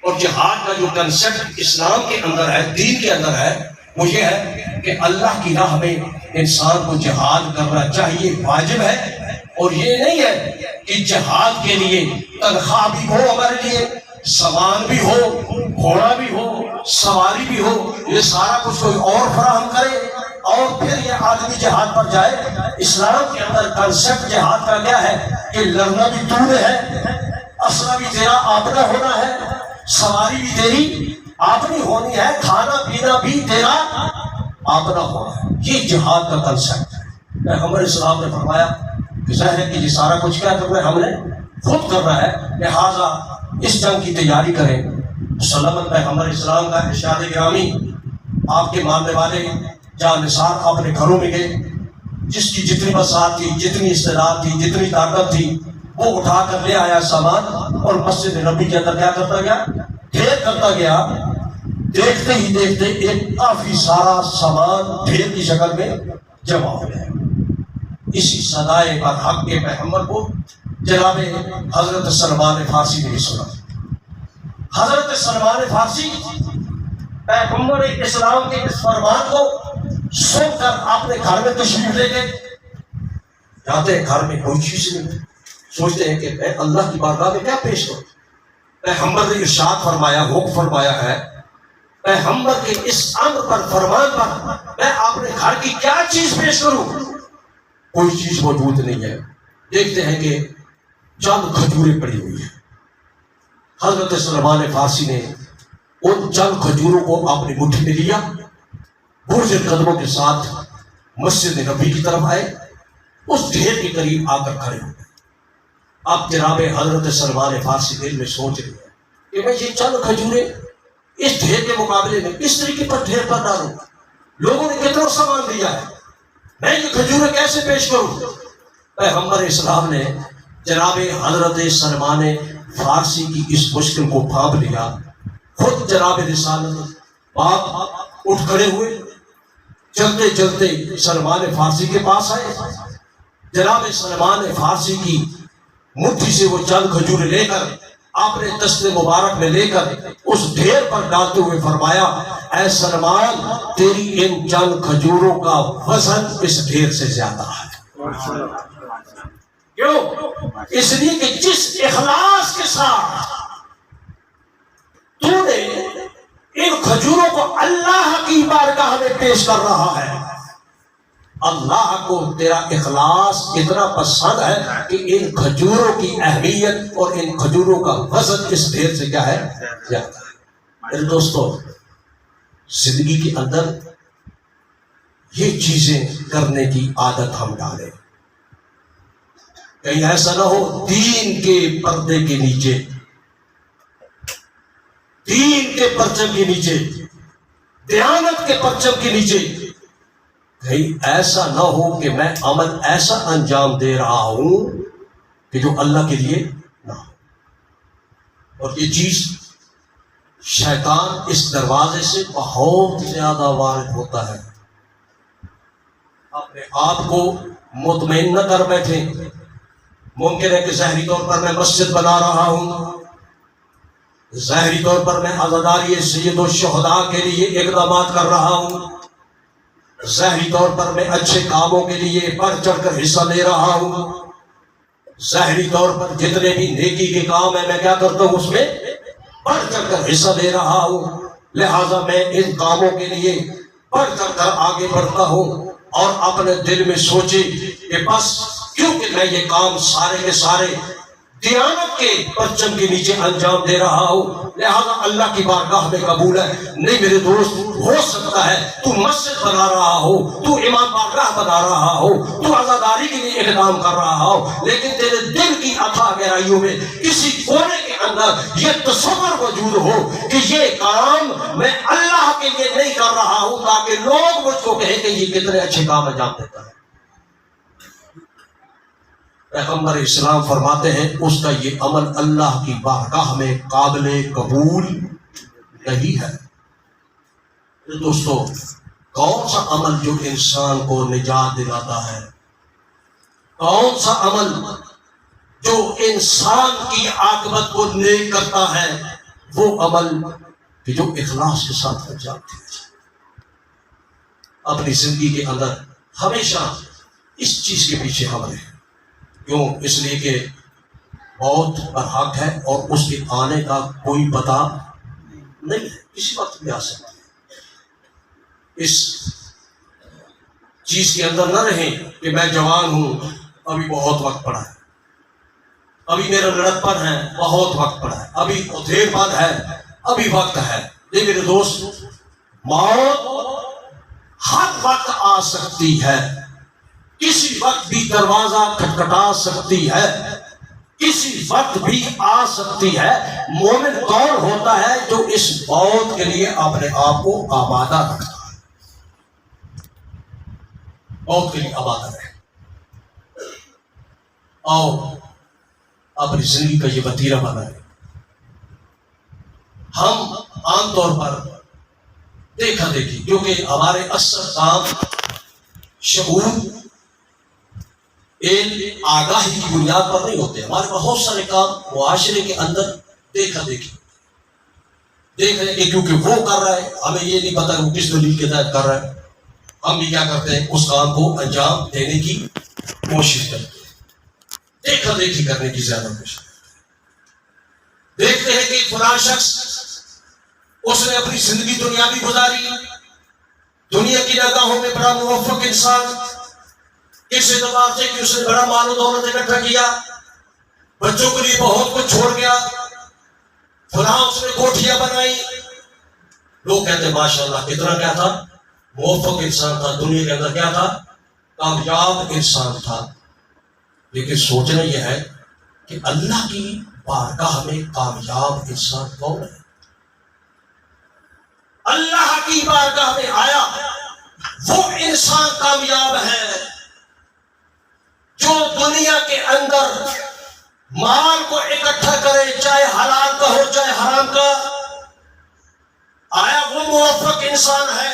اور جہاد کا جو کنسپٹ اسلام کے اندر ہے، دین کے اندر ہے، وہ یہ ہے کہ اللہ کی راہ میں انسان کو جہاد کرنا چاہیے، واجب ہے۔ اور یہ نہیں ہے کہ جہاد کے لیے تنخواہ بھی ہو، ہمارے لیے سامان بھی ہو، گھوڑا بھی ہو، سواری بھی ہو، یہ سارا کچھ کوئی اور فراہم کرے اور پھر یہ آدمی جہاد پر جائے۔ اسلام کے اندر کنسپٹ جہاد کا کیا ہے کہ لڑنا بھی تو نے ہے، اسلحہ بھی تیرا اپنا ہونا ہے، سواری بھی تیری اپنی ہونی ہے، کھانا پینا بھی تیرا اپنا ہونا ہے۔ یہ جہاد کا کنسپٹ ہے۔ پیغمبر اسلام نے فرمایا کہ ظاہر ہے کہ یہ سارا کچھ کیا کرنا ہے، ہم نے خود کرنا ہے، لہٰذا اس جنگ کی تیاری کریں۔ سلامت پیغمبر اسلام کا ارشاد گرامی، آپ کے ماننے والے جان نثار اپنے گھروں میں گئے، جس کی جتنی بساط تھی، جتنی استعداد تھی، جتنی طاقت تھی، وہ اٹھا کر لے آیا سامان اور مسجد نبی کے اندر کیا کرتا گیا، ڈھیر کرتا گیا۔ دیکھتے ہی دیکھتے ایک کافی سارا سامان ڈھیر کی شکل میں جمع ہو گیا۔ اسی صدائے پر حق کے پیغمبر کو جناب حضرت سلمان فارسی نے بھی سنا۔ حضرت سلمان فارسی پیغمبر اسلام کے اس فرمان کو سن کر اپنے گھر میں تشریف لے گئے۔ جاتے ہیں گھر میں کوئی چیز نہیں، سوچتے ہیں کہ میں اللہ کی بارگاہ میں کیا پیش کروں۔ پیغمبر نے ارشاد فرمایا، حکم فرمایا ہے، پیغمبر کے اس امر پر، فرمان پر میں اپنے گھر کی کیا چیز پیش کروں؟ کوئی چیز موجود نہیں ہے۔ دیکھتے ہیں کہ چند کھجوریں پڑی ہوئی ہیں۔ حضرت سلمان فارسی نے ان چند کھجوروں کو اپنی مٹھی میں لیا، برج قدموں کے ساتھ مسجد نبی کی طرف آئے، اس ڈھیر کے قریب آ کر کھڑے ہو گئے۔ اب جناب حضرت سلمان فارسی دل میں سوچ رہے ہیں کہ میں یہ چند کھجوریں اس ڈھیر کے مقابلے میں اس طریقے پر ڈھیر پر ڈالوں، لوگوں نے کتنا سامان دیا ہے، میں یہ کھجوریں کیسے پیش کروں؟ پیغمبر اسلام نے جناب حضرت سلمان فارسی کی اس مشکل کو بھانپ لیا، خود جناب رسالت پاک اٹھ کھڑے ہوئے، چلتے چلتے سلمان فارسی کے پاس آئے، جناب سلمان فارسی کی مٹھی سے وہ چند کھجوریں لے کر اپنے دست مبارک میں لے کر اس ڈھیر پر ڈالتے ہوئے فرمایا، اے سلمان، تیری ان چند کھجوروں کا وزن اس ڈھیر سے زیادہ ہے۔ کیوں؟ اس لیے کہ جس اخلاص کے ساتھ تو نے ان کھجوروں کو اللہ کی بارگاہ میں پیش کر رہا ہے، اللہ کو تیرا اخلاص اتنا پسند ہے کہ ان کھجوروں کی اہمیت اور ان کھجوروں کا وزن اس ڈھیر سے کیا ہے، زیادہ ہے۔ میرے دوستو، زندگی کے اندر یہ چیزیں کرنے کی عادت ہم ڈالیں، کہیں ایسا نہ ہو دین کے پردے کے نیچے، دین کے پرچم کے نیچے، دیانت کے پرچم کے نیچے کہیں ایسا نہ ہو کہ میں عمل ایسا انجام دے رہا ہوں کہ جو اللہ کے لیے نہ ہو۔ اور یہ چیز شیطان اس دروازے سے بہت زیادہ وارد ہوتا ہے۔ اپنے آپ کو مطمئن نہ کر بیٹھے، ممکن ہے کہ ظاہری طور پر میں مسجد بنا رہا ہوں، ظاہری طور پر میں عزاداری سید الشہداء کے لیے اقدامات کر رہا ہوں، ظاہری طور پر میں اچھے کاموں کے لیے بڑھ چڑھ کر حصہ لے رہا ہوں، ظاہری طور پر جتنے بھی نیکی کے کام ہیں میں کیا کرتا ہوں اس میں بڑھ چڑھ کر حصہ لے رہا ہوں، لہٰذا میں ان کاموں کے لیے بڑھ چڑھ کر آگے بڑھتا ہوں، اور اپنے دل میں سوچے کہ بس کیونکہ میں یہ کام سارے کے سارے دیانت کے پرچم کے نیچے انجام دے رہا ہو، لہذا اللہ کی بارگاہ میں قبول ہے۔ نہیں میرے دوست، ہو سکتا ہے تو مسجد بنا رہا ہو، تو امام بارگاہ بنا رہا ہو، تو عزاداری کے لیے اقدام کر رہا ہو، لیکن تیرے دل کی اتھاہ گہرائیوں میں کسی کونے کے اندر یہ تصور موجود ہو کہ یہ کام میں اللہ کے لیے نہیں کر رہا ہوں تاکہ لوگ مجھ کو کہیں کہ یہ کتنے اچھے کام انجام دیتا ہے۔ پیغمبر اسلام فرماتے ہیں اس کا یہ عمل اللہ کی بارگاہ میں قابل قبول نہیں ہے۔ دوستو، کون سا عمل جو انسان کو نجات دلاتا ہے، کون سا عمل جو انسان کی عاقبت کو نیک کرتا ہے، وہ عمل کہ جو اخلاص کے ساتھ انجام دیا جائے۔ اپنی زندگی کے اندر ہمیشہ اس چیز کے پیچھے ہم رہیں۔ کیوں؟ اس لیے کہ موت پر حق ہے اور اس کے آنے کا کوئی پتہ نہیں ہے، کسی وقت بھی آ سکتا ہے۔ اس چیز کے اندر نہ رہیں کہ میں جوان ہوں، ابھی بہت وقت پڑا ہے، ابھی میرا لڑکپن ہے، بہت وقت پڑا ہے، ابھی دیر بعد ہے، ابھی وقت ہے۔ نہیں میرے دوست، موت ہر وقت آ سکتی ہے، کسی وقت بھی دروازہ کھٹکھٹا سکتی ہے، کسی وقت بھی آ سکتی ہے۔ مومن کون ہوتا ہے؟ جو اس موت کے لیے اپنے آپ کو آمادہ رکھتا ہے، موت کے لیے آمادہ رہے اور اپنی زندگی کا یہ وتیرہ بنائے۔ ہم عام طور پر دیکھا دیکھی، کیونکہ ہمارے اثر کام شعور آگاہی کی بنیاد پر نہیں ہوتے، ہمارے بہت سارے کام معاشرے کے اندر دیکھا دیکھی دیکھ رہے کہ کیونکہ وہ کر رہا ہے، ہمیں یہ نہیں پتا کہ وہ کس دلیل کے تحت کر رہا ہے، ہم بھی کیا کرتے ہیں، اس کام کو انجام دینے کی کوشش کرتے ہیں، دیکھا دیکھی کرنے کی زیادہ کوشش کرتے ہیں۔ دیکھتے ہیں کہ فلاں شخص اس نے اپنی زندگی دنیاوی گزاری، دنیا کی نگاہوں میں بڑا موفق انسان، اس اعتبار سے کہ اس نے بڑا مال و دولت اکٹھا کیا، بچوں کے لیے بہت کچھ چھوڑ گیا، فلاں اس نے کوٹھیاں بنائی، لوگ کہتے ہیں ماشاءاللہ کتنا کیا تھا، موفق انسان تھا، دنیا کے اندر کیا تھا، کامیاب انسان تھا۔ لیکن سوچنا یہ ہے کہ اللہ کی بارگاہ میں کامیاب انسان کون ہے؟ اللہ کی بارگاہ میں آیا وہ انسان کامیاب ہے جو دنیا کے اندر مال کو اکٹھا کرے، چاہے حلال کا ہو چاہے حرام کا۔ آیا وہ موفق انسان ہے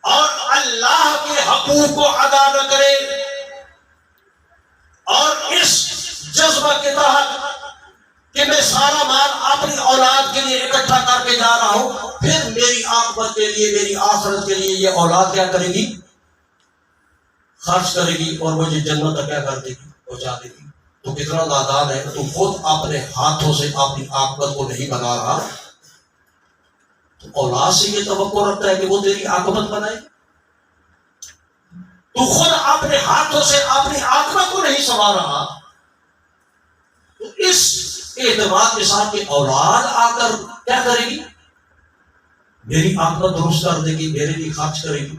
اور اللہ کے حقوق کو ادا نہ کرے اور اس جذبہ کے تحت کہ میں سارا مال اپنی اولاد کے لیے اکٹھا کر کے جا رہا ہوں، پھر میری عاقبت کے لیے، میری آخرت کے لیے یہ اولاد کیا کرے گی؟ خرچ کرے گی اور مجھے جنت تک کیا کر دے گی؟ پہنچا دے گی۔ تو کتنا نادان ہے، تو خود اپنے ہاتھوں سے اپنی عاقبت کو نہیں بنا رہا، تو اولاد سے یہ توقع رکھتا ہے کہ وہ تیری عاقبت بنائے۔ تو خود اپنے ہاتھوں سے اپنی عاقبت کو نہیں سنوار رہا، تو اس اعتماد کے ساتھ کہ اولاد آ کر کیا کرے گی؟ میری عاقبت درست کر دے گی، میرے لیے خرچ کرے گی۔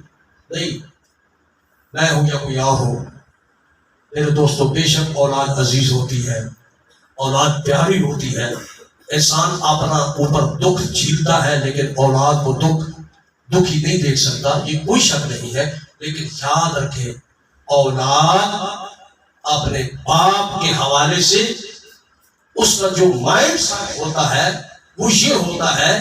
نہیں، میں ہوں یا کوئی اور ہو، میرے دوستو، بے شک اولاد عزیز ہوتی ہے، اولاد پیاری ہوتی ہے، انسان اپنا اوپر دکھ جھیلتا ہے لیکن اولاد کو دکھ ہی نہیں دیکھ سکتا، یہ کوئی شک نہیں ہے۔ لیکن یاد رکھے، اولاد اپنے باپ کے حوالے سے اس کا جو مائنڈ سیٹ ہوتا ہے وہ یہ ہوتا ہے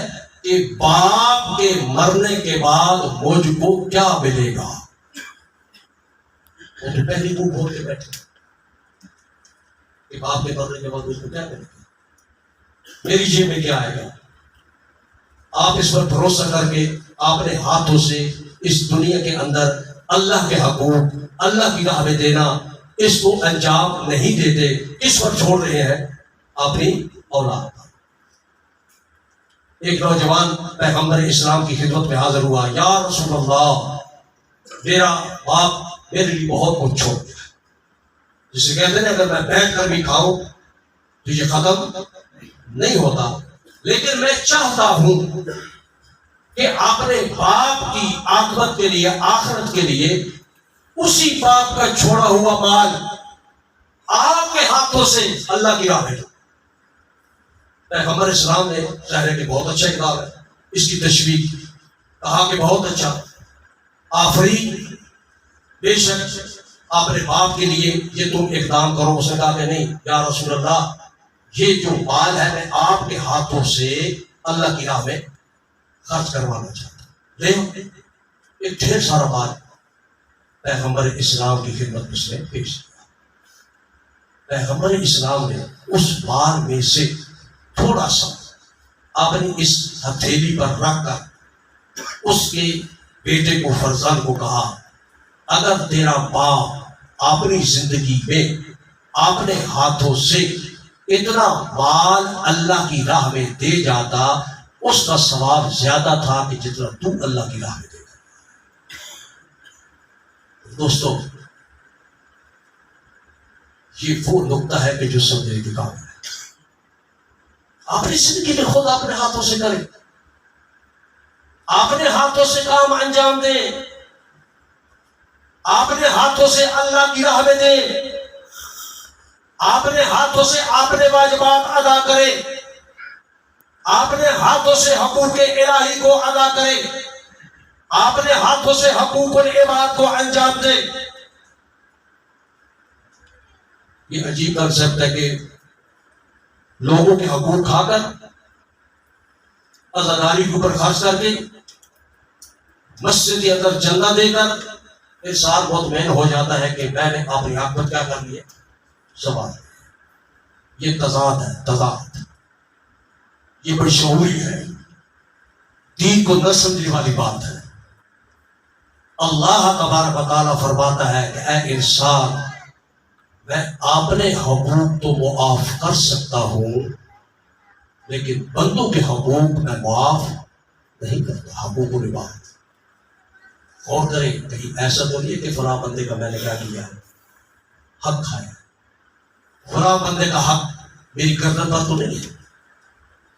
کہ باپ کے مرنے کے بعد مجھ کو کیا ملے گا۔ وہ تو پہلی منہ بول کے بیٹھے کہ باپ کے مرنے کے بعد مجھ کو کیا ملے گا، میری جیب میں کیا آئے گا۔ آپ اس پر بھروسہ کر کے اپنے ہاتھوں سے اس دنیا کے اندر اللہ کے حقوق، اللہ کی راہ میں دینا، اس کو انجام نہیں دیتے، اس پر چھوڑ رہے ہیں اپنی اولاد۔ ایک نوجوان پیغمبر اسلام کی خدمت میں حاضر ہوا، یا رسول اللہ، میرا باپ میرے لیے بہت کچھ چھوڑ گیا، جسے کہتے ہیں اگر میں بیٹھ کر بھی کھاؤں تو یہ ختم نہیں ہوتا، لیکن میں چاہتا ہوں کہ اپنے باپ کی عاقبت کے لیے، آخرت کے لیے، اسی باپ کا چھوڑا ہوا مال آپ کے ہاتھوں سے اللہ کی راہ میں دو۔ پیغمبر اسلام نے ظاہر ہے کہ بہت اچھا کتاب ہے، اس کی تشریح کہا کہ بہت اچھا آفرین، بے شک اپنے باپ کے لیے یہ تم اقدام کرو۔ اس نے کہا کہ نہیں یا رسول اللہ، یہ جو مال ہے میں آپ کے ہاتھوں سے اللہ کی راہ میں خرچ کروانا چاہتا ہوں۔ لے ایک ڈھیر سارا مال پیغمبر اسلام کی خدمت میں اس نے پیش کیا۔ پیغمبر اسلام نے اس مال میں سے تھوڑا سا اپنی اس ہتھیلی پر رکھ کر اس کے بیٹے کو، فرزند کو کہا، اگر تیرا باپ اپنی زندگی میں اپنے ہاتھوں سے اتنا مال اللہ کی راہ میں دے جاتا، اس کا ثواب زیادہ تھا کہ جتنا تو اللہ کی راہ میں دے گا۔ دوستو، یہ وہ نقطہ ہے کہ جو سمجھنے کے کام ہے۔ اپنی زندگی میں خود اپنے ہاتھوں سے کریں، اپنے ہاتھوں سے کام انجام دیں، اپنے ہاتھوں سے اللہ کی راہ میں دیں، اپنے ہاتھوں سے اپنے واجبات ادا کریں، اپنے ہاتھوں سے حقوق الہی کو ادا کریں، اپنے ہاتھوں سے حقوق العباد کو انجام دیں۔ یہ عجیب کنسپٹ ہے کہ لوگوں کے حقوق کھا کر، عزاداری کے اوپر خرچ کر کے، مسجد کے اندر چندہ دے کر انسان مطمئن ہو جاتا ہے کہ میں نے اپنی عاقبت کیا کر لی ہے، سوال۔ یہ تضاد ہے، تضاد، یہ بڑی شعوری ہے، دین کو نہ سمجھنے والی بات ہے۔ اللہ تبارک و تعالیٰ فرماتا ہے کہ اے انسان، میں اپنے حقوق تو معاف کر سکتا ہوں، لیکن بندوں کے حقوق میں معاف نہیں کرتا۔ حقوق العباد، غور کریں، کہیں ایسا تو نہیں ہے کہ فلاں بندے کا میں نے کیا کیا، حق کھایا، فلاں بندے کا حق میری گردن پر تو نہیں ہے۔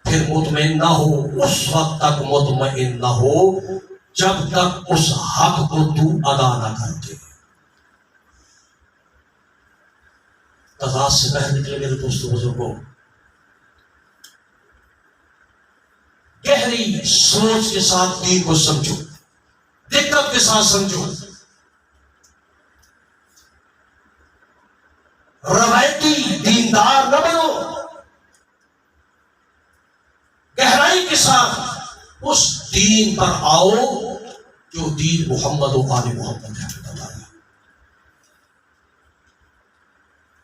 پھر مطمئن نہ ہو، اس وقت تک مطمئن نہ ہو جب تک اس حق کو تو ادا نہ کرتے۔ تضاد سے باہر نکلے میرے دوستوں بزرگوں، گہری سوچ کے ساتھ دین کو سمجھو، دقت کے ساتھ سمجھو۔ روایتی دیندار نہ بنو، گہرائی کے ساتھ اس دین پر آؤ جو دین محمد و آل محمد ہے۔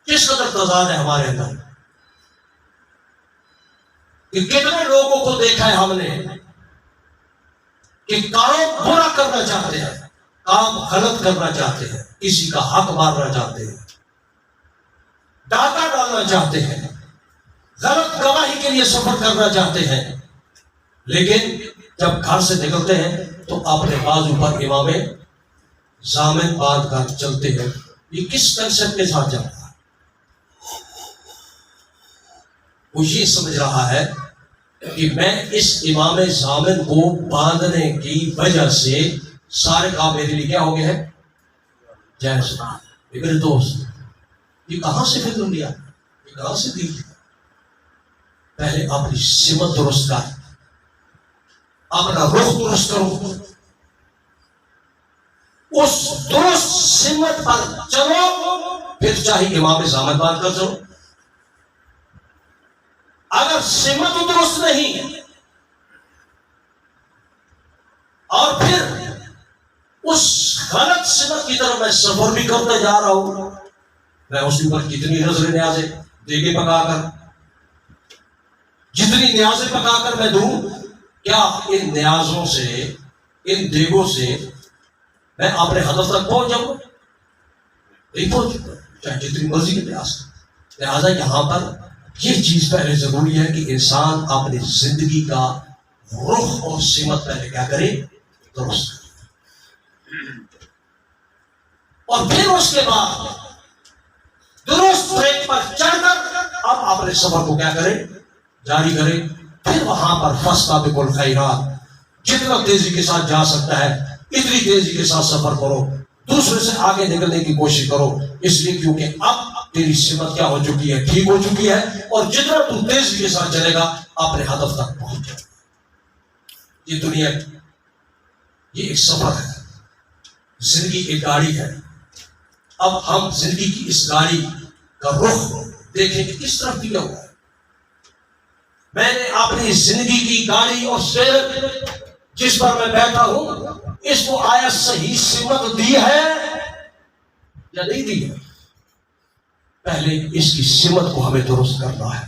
کس قدر تضاد ہے ہمارے اندر، کہ کتنے لوگوں کو دیکھا ہے ہم نے کہ کام برا کرنا چاہتے ہیں، کام غلط کرنا چاہتے ہیں، کسی کا حق مارنا چاہتے ہیں، ڈاکہ ڈالنا چاہتے ہیں، غلط گواہی کے لیے سفر کرنا چاہتے ہیں، لیکن جب گھر سے نکلتے ہیں تو اپنے بازو پر امام ضامن باندھ کر چلتے ہیں۔ یہ کس کنسپٹ کے ساتھ چل رہا ہے؟ وہ یہ سمجھ رہا ہے کہ میں اس امام ضامن کو باندھنے کی وجہ سے سارے کام میرے لیے کیا ہو گئے ہیں، جائز۔ میرے دوست، یہ کہاں سے فکر لیا، یہ کہاں سے دی؟ پہلے اپنی سمت درست کر، اپنا رخ درست کرو، اس درست سمت پر چلو، پھر چاہے امام ضامن باندھ کر چلو۔ اگر سمت درست نہیں اور پھر اس غلط سمت کی طرف میں سفر بھی کرتا جا رہا ہوں، میں اس کے اوپر کتنی نظر نیازیں دیگے پکا کر، جتنی نیازیں پکا کر میں دوں، کیا ان نیازوں سے، ان دیگوں سے میں اپنے ہدف تک پہنچ جاؤں؟ نہیں پہنچ چکا، چاہے جتنی مرضی کے نیاز۔ لہٰذا یہاں پر یہ چیز پہلے ضروری ہے کہ انسان اپنی زندگی کا رخ اور سمت پہلے کیا کرے، درست کرے، اور پھر اس کے بعد درست ٹریک پر چڑھ کر اب اپنے سفر کو کیا کریں؟ جاری کریں. پھر وہاں پر فاستبقوا الخیرات، جتنا تیزی کے ساتھ جا سکتا ہے اتنی تیزی کے ساتھ سفر کرو، دوسرے سے آگے نکلنے کی کوشش کرو. اس لیے کیونکہ اب تیری سمت کیا ہو چکی ہے؟ ٹھیک ہو چکی ہے. اور جتنا تو تیزی کے ساتھ چلے گا اپنے ہدف تک پہنچ جائے. یہ دنیا یہ ایک سفر ہے، زندگی ایک گاڑی ہے. اب ہم زندگی کی اس گاڑی کا رخ دیکھیں کہ کس طرف دیا ہوا ہے. میں نے اپنی زندگی کی گاڑی اور سیر جس پر میں بیٹھا ہوں اس کو آیا صحیح سمت دی ہے یا نہیں دی ہے؟ پہلے اس کی سمت کو ہمیں درست کرنا ہے،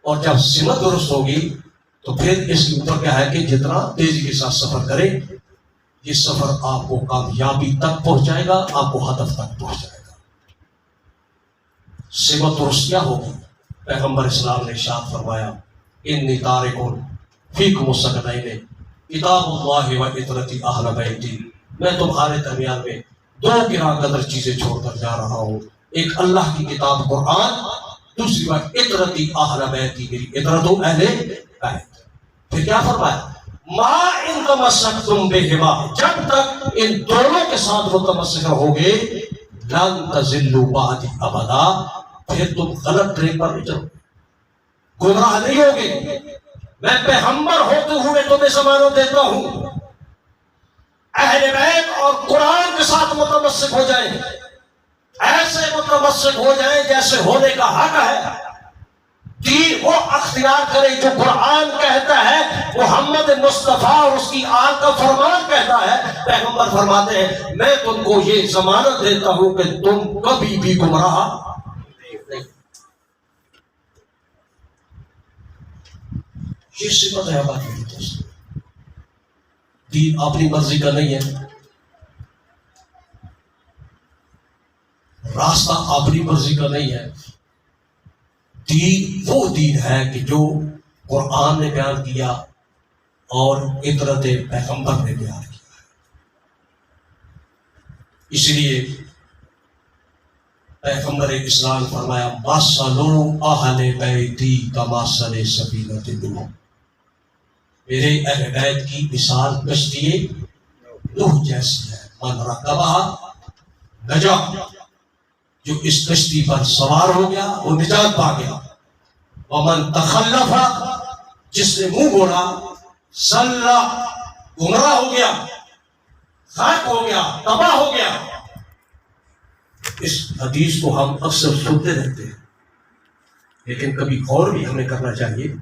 اور جب سمت درست ہوگی تو پھر اس کے اوپر کیا ہے کہ جتنا تیزی کے ساتھ سفر کرے یہ سفر آپ کو کامیابی تک پہنچائے گا، آپ کو ہدف تک پہنچائے گا. سمت درست کیا ہوگی؟ پیغمبر اسلام نے ارشاد فرمایا انی تارک فیکم الثقلین کتاب اللہ و عطرتی اہل بیتی، میں تمہارے درمیان میں دو گراں قدر چیزیں چھوڑ کر جا رہا ہوں، ایک اللہ کی کتاب قرآن، دوسری بات عطرتی اہل بیتی، میری عطرت و اہل بیت. پھر کیا فرمایا؟ ما ان تمسکتم بہما، جب تک ان دونوں کے ساتھ متمسک ہوگے لن تضلوا بعدی ابدا، پھر تم غلط ٹریک پر نہیں چلو، گمراہ نہیں ہوگے. میں پیغمبر ہوتے ہوئے تمہیں ضمانت دیتا ہوں اہل بیت اور قرآن کے ساتھ متمسک ہو جائیں، ایسے متمسک ہو جائیں جیسے ہونے کا حق ہے. دین وہ اختیار کرے جو قرآن کہتا ہے، محمد مصطفیٰ اور اس کی آل کا فرمان کہتا ہے. پیغمبر فرماتے ہیں میں تم کو یہ ضمانت دیتا ہوں کہ تم کبھی بھی گمراہ نہیں. یہ صفت ہے ہماری دوست. دین اپنی مرضی کا نہیں ہے، راستہ اپنی مرضی کا نہیں ہے. دین وہ دین ہے کہ جو قرآن نے بیان کیا اور عطرت پیغمبر نے بیان کیا. اس لیے پیغمبر اسلام فرمایا مثلوا اہل بیتی کمثل سفینۃ نوح، میرے اہل بیت کی مثال کشتی نوح جیسی ہے. من رکبہا نجا، جو اس کشتی پر سوار ہو گیا وہ نجات پا گیا. ومن تخلف، جس نے منہ موڑا صلی، گمراہ ہو گیا، غرق ہو گیا، تباہ ہو گیا. اس حدیث کو ہم اکثر سنتے رہتے ہیں لیکن کبھی غور بھی ہمیں کرنا چاہیے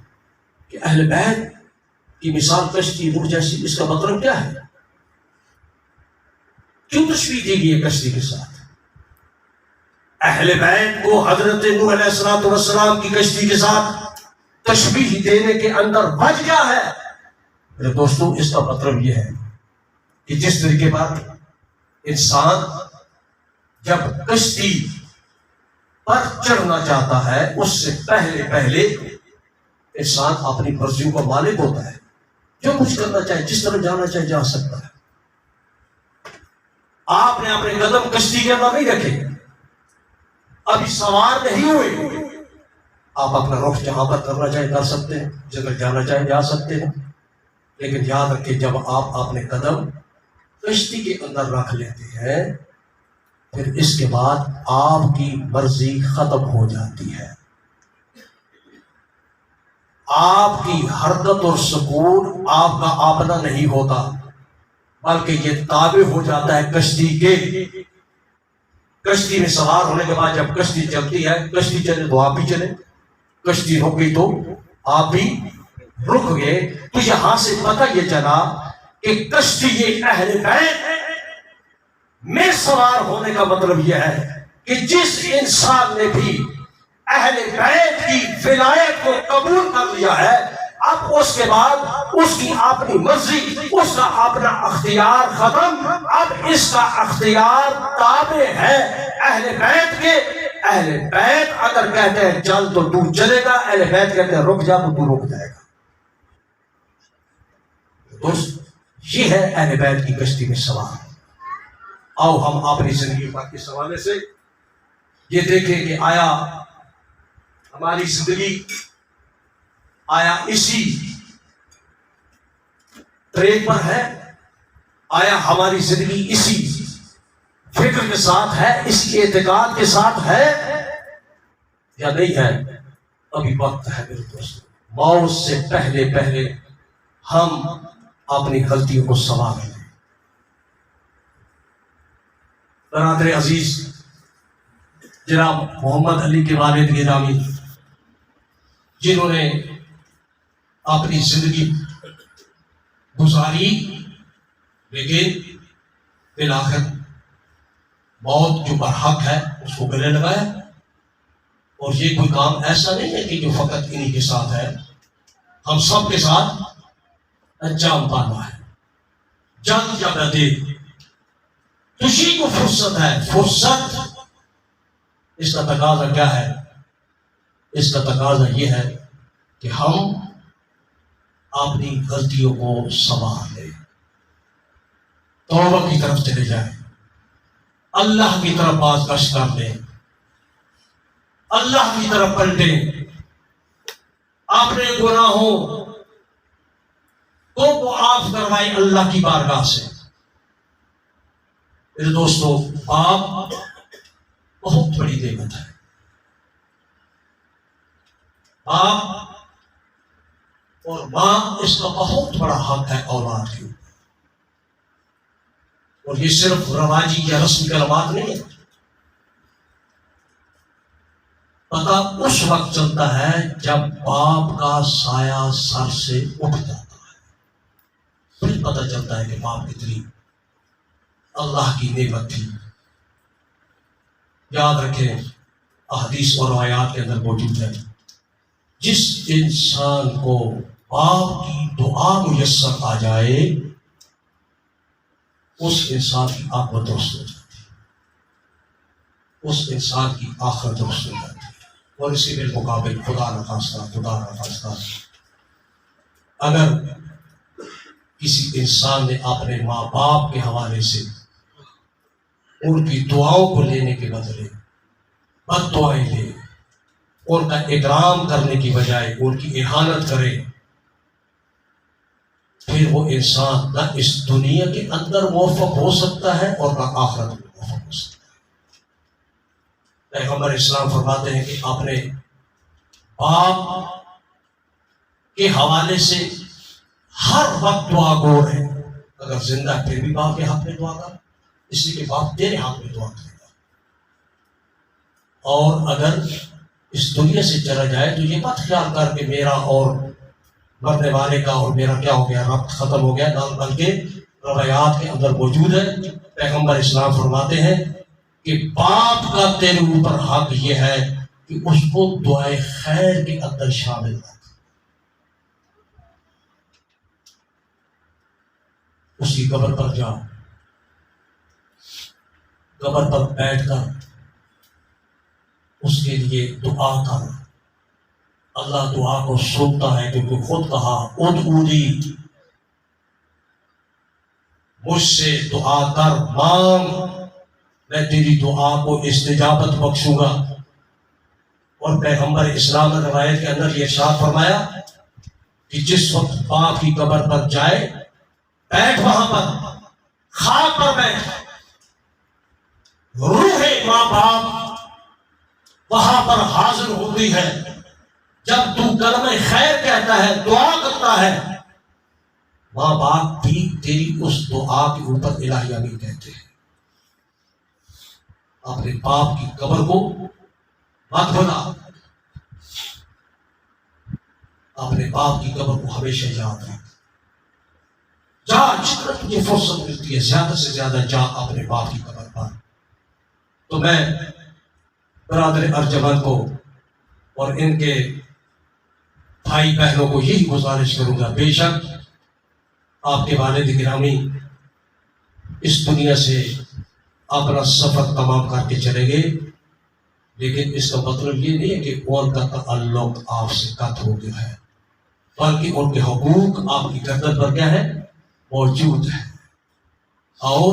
کہ اہل بیت کی مثال کشتی نوح جیسی، اس کا مطلب کیا ہے؟ کیوں تشبیہ دی گئی ہے کشتی کے ساتھ؟ اہل بیت کو حضرت نوح علیہ السلام کی کشتی کے ساتھ تشبیہ دینے کے اندر وجہ کیا ہے؟ میرے دوستوں اس کا مطلب یہ ہے کہ جس طریقے پر انسان جب کشتی پر چڑھنا چاہتا ہے اس سے پہلے انسان اپنی مرضیوں کا مالک ہوتا ہے، جو کچھ کرنا چاہے جس طرح جانا چاہے جا سکتا ہے. آپ نے اپنے قدم کشتی کے اندر نہیں رکھے، ابھی سوار نہیں ہوئے، آپ اپنا رخ جہاں پر کرنا چاہے کر سکتے ہیں، جدھر جانا چاہے جا سکتے ہیں. لیکن یاد رکھیں جب آپ اپنے قدم کشتی کے اندر رکھ لیتے ہیں پھر اس کے بعد آپ کی مرضی ختم ہو جاتی ہے. آپ کی حرکت اور سکون آپ کا اپنا نہیں ہوتا بلکہ یہ تابع ہو جاتا ہے کشتی کے. کشتی میں سوار ہونے کے بعد جب کشتی چلتی ہے، کشتی چلے تو آپ بھی چلے، کشتی رک گئی تو آپ بھی رک گئے. تو یہاں سے پتہ یہ چلا کہ کشتی یہ اہل بیت میں سوار ہونے کا مطلب یہ ہے کہ جس انسان نے بھی اہل بیت کی ولایت کو قبول کر لیا ہے، اب اس کے بعد اس کی اپنی مرضی، اس کا اپنا اختیار ختم. اب اس کا اختیار تابع ہے اہل بیت کے. اہل بیت اگر کہتے ہیں چل تو تو چلے گا، اہل بیت کہتے ہیں رک جا تو تو رک جائے گا. دوست یہ ہے اہل بیت کی کشتی میں سوار. آؤ ہم اپنی زندگی پاک کے حوالے سے یہ دیکھیں کہ آیا ہماری زندگی آیا اسی ٹریک پر ہے، آیا ہماری زندگی اسی فکر کے ساتھ ہے، اسی اعتقاد کے ساتھ ہے یا نہیں ہے؟ ابھی وقت ہے میرے دوست، موت سے پہلے پہلے ہم اپنی غلطیوں کو سنوار لیں۔ برادر عزیز، جناب محمد علی کے والد گرامی جنہوں نے اپنی زندگی گزاری لیکن بالآخر موت جو برحق ہے اس کو گلے لگایا، اور یہ کوئی کام ایسا نہیں ہے کہ جو فقط انہی کے ساتھ ہے، ہم سب کے ساتھ انجام پانا ہے۔ جنگ جب دے تجھی کو فرصت ہے، فرصت اس کا تقاضا کیا ہے؟ اس کا تقاضا یہ ہے کہ ہم اپنی غلطیوں کو سنوار لیں، توبہ کی طرف چلے جائیں، اللہ کی طرف بازگشت کر لیں، اللہ کی طرف پلٹیں، اپنے گناہوں کو معاف کروائیں اللہ کی بارگاہ سے۔ میرے دوستو، آپ بہت بڑی نعمت ہے، آپ اور ماں اس کا بہت بڑا حق ہے اولاد کے اوپر، اور یہ صرف رواجی یا رسمی کلمات نہیں ہے، پتہ اس وقت چلتا ہے جب باپ کا سایہ سر سے اٹھ جاتا ہے، پھر پتہ چلتا ہے کہ باپ کتنی اللہ کی نعمت تھی۔ یاد رکھیں، احادیث اور روایات کے اندر موجود ہے، جس انسان کو باپ کی دعا میسر آ جائے اس انسان کی آخرت درست ہو جاتی ہے، اس انسان کی آخرت درست ہو جاتی ہے۔ اور اس کے بالمقابل خدا نخواستہ اگر کسی انسان نے اپنے ماں باپ کے حوالے سے ان کی دعاؤں کو لینے کے بدلے بد دعائیں لے، ان کا اکرام کرنے کی بجائے ان کی اہانت کرے، پھر وہ انسان نہ اس دنیا کے اندر موفق ہو سکتا ہے اور نہ آخرت میں موفق ہو سکتا ہے۔ پیغمبر اسلام فرماتے ہیں کہ اپنے باپ کے حوالے سے ہر وقت دعا گو ہے، اگر زندہ پھر بھی باپ کے حق میں دعا کر، اس لیے کہ باپ تیرے حق میں دعا کرے گا، اور اگر اس دنیا سے چلا جائے تو یہ مت خیال کر کہ میرا اور مرنے والے کا اور میرا کیا ہو گیا، ربط ختم ہو گیا، نہ بلکہ روایات کے اندر موجود ہے۔ پیغمبر اسلام فرماتے ہیں کہ باپ کا تیرے اوپر حق یہ ہے کہ اس کو دعائے خیر کے اندر شامل رکھ، اس کی قبر پر جا، قبر پر بیٹھ کر اس کے لیے دعا کر، اللہ دعا کو سنتا ہے، کیونکہ خود کہا ادعونی، مجھ سے دعا کر، مانگ، میں تیری دعا کو استجابت بخشوں گا۔ اور پیغمبر اسلام نے روایت کے اندر یہ ارشاد فرمایا کہ جس وقت باپ کی قبر پر جائے، بیٹھ وہاں پر، خاک پر بیٹھ، روح ماں باپ وہاں پر حاضر ہوتی ہے، جب تو کلمہ خیر کہتا ہے، دعا کرتا ہے، ماں باپ بھی تیری اس دعا کے اوپر الہی آمین کہتے ہیں۔ اپنے باپ کی قبر کو مت بھولا، اپنے باپ کی قبر کو ہمیشہ یاد رکھ، جا، جتنا تجھے فرصت ملتی ہے زیادہ سے زیادہ جا اپنے باپ کی قبر پر۔ تو میں برادر ارجمند کو اور ان کے بھائی بہنوں کو یہی گزارش کروں گا، بے شک آپ کے والد گرامی اس دنیا سے اپنا سفر تمام کر کے چلے گئے، لیکن اس کا مطلب یہ نہیں ہے کہ ان کا تعلق آپ سے قطع ہو گیا ہے، بلکہ ان کے حقوق آپ کی گردن پر کیا ہے، موجود ہے، اور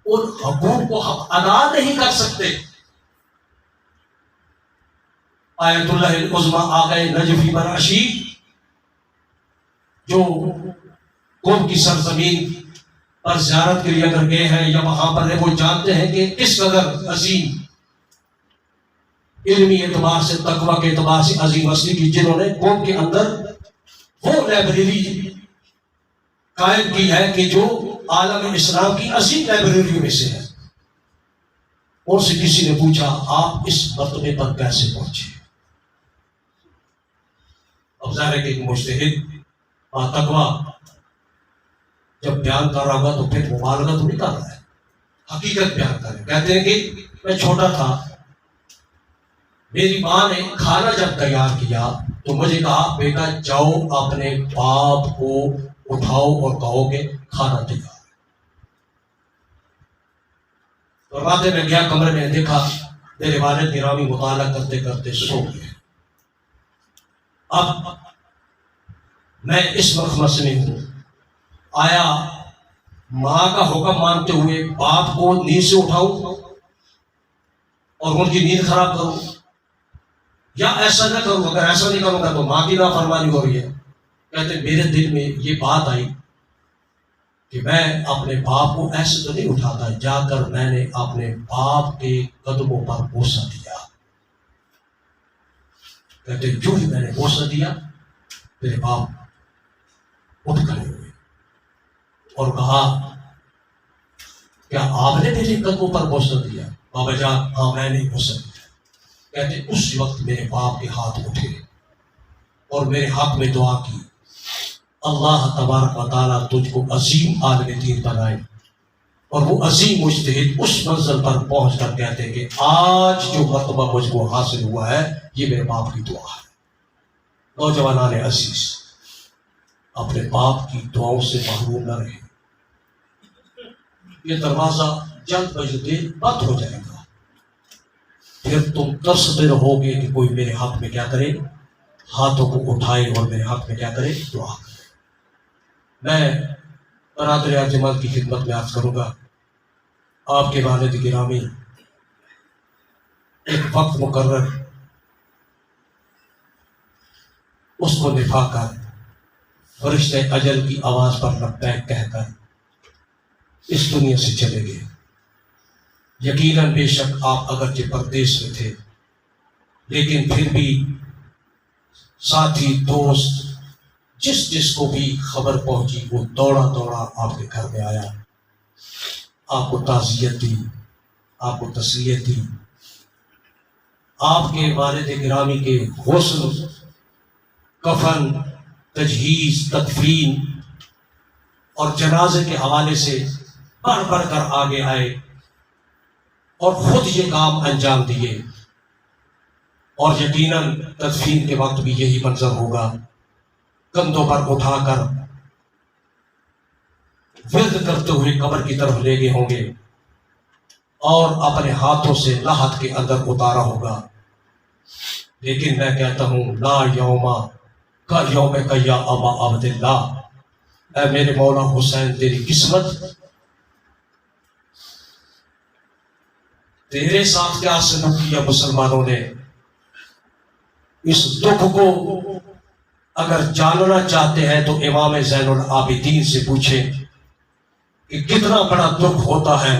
ان حقوق کو ہم ادا نہیں کر سکتے آیت اللہ العظمی آقا نجفی براشی جو قوم کی سرزمین پر زیارت کے لیے اگر گئے ہیں یا وہاں پر ہے، وہ جانتے ہیں کہ کس قدر عظیم علمی اعتبار سے، تقوی کے اعتبار سے عظیم ہستی کی، جنہوں نے قوم کے اندر وہ لائبریری قائم کی ہے کہ جو عالم اسلام کی عظیم لائبریریوں میں سے ہے۔ اور سے کسی نے پوچھا آپ اس مرتبے پر کیسے پہنچے؟ اب ظاہر ہے کہ ایک مجتہد تقوی جب بیان کر رہا ہوگا تو پھر مبالغہ تو نہیں کر رہا ہے، حقیقت بیان کر رہا ہے۔ کہتے ہیں کہ میں چھوٹا تھا، میری ماں نے کھانا جب تیار کیا تو مجھے کہا بیٹا جاؤ اپنے باپ کو اٹھاؤ اور کہو کہ کھانا تیار۔ اور رات میں گیا کمرے میں، دیکھا میرے والد گرامی مطالعہ کرتے کرتے سو گئے۔ اب میں اس مخمص میں ہوں، آیا ماں کا حکم مانتے ہوئے باپ کو نیند سے اٹھاؤں اور ان کی نیند خراب کروں، یا ایسا نہ کروں؟ اگر ایسا نہیں کروں گا تو ماں کی نافرمانی ہو رہی ہے۔ کہتے میرے دل میں یہ بات آئی کہ میں اپنے باپ کو ایسے تو نہیں اٹھاتا، جا کر میں نے اپنے باپ کے قدموں پر بوسہ دیا۔ کہتے جو ہی میں نے بوسہ دیا میرے باپ اٹھ کھڑے ہوئے اور کہا کیا آپ نے میرے قدموں پر بوسہ دیا؟ بابا جان ہاں میں نے بوسہ دیا۔ کہتے اس وقت میرے باپ کے ہاتھ اٹھے اور میرے حق میں دعا کی، اللہ تبارک و تعالیٰ تجھ کو عظیم عالم دین بنائے۔ اور وہ عظیم مجتہد اس منزل پر پہنچ کر کہتے کہ آج جو مرتبہ مجھ کو حاصل ہوا ہے یہ میرے باپ کی دعا ہے۔ نوجوانان عزیز، اپنے باپ کی دعاؤں سے محروم نہ رہے، یہ دروازہ جلد از جلد بند ہو جائے گا، پھر تم ترستے رہو گے کہ کوئی میرے حق میں کیا کرے، ہاتھوں کو اٹھائے اور میرے حق میں کیا کرے، دعا کرے۔ میں برادر اجمل کی خدمت میں عرض کروں گا، آپ کے والد گرامی ایک وقت مقرر اس کو نبھا کر فرشتہ اجل کی آواز پر لبیک کہہ کر اس دنیا سے چلے گئے۔ یقیناً بے شک آپ اگرچہ پردیس میں تھے، لیکن پھر بھی ساتھی دوست جس کو بھی خبر پہنچی وہ دوڑا دوڑا آپ کے گھر میں آیا، آپ کو تعزیت دی، آپ کو تسلیت دی۔ آپ کے والد گرامی کے غسل، کفن، تجہیز، تدفین اور جنازے کے حوالے سے بڑھ بڑھ کر آگے آئے اور خود یہ کام انجام دیے۔ اور یقیناً تدفین کے وقت بھی یہی منظر ہوگا، کندھوں پر اٹھا کر ورد کرتے ہوئے قبر کی طرف لے گئے ہوں گے اور اپنے ہاتھوں سے لحد کے اندر اتارا ہوگا۔ لیکن میں کہتا ہوں لا یوما کا یوم کا یا ابا عبداللہ، اے میرے مولا حسین تیری قسمت، تیرے ساتھ کیا سلوک کیا مسلمانوں نے۔ اس دکھ کو اگر جاننا چاہتے ہیں تو امام زین العابدین سے پوچھیں کہ کتنا بڑا دکھ ہوتا ہے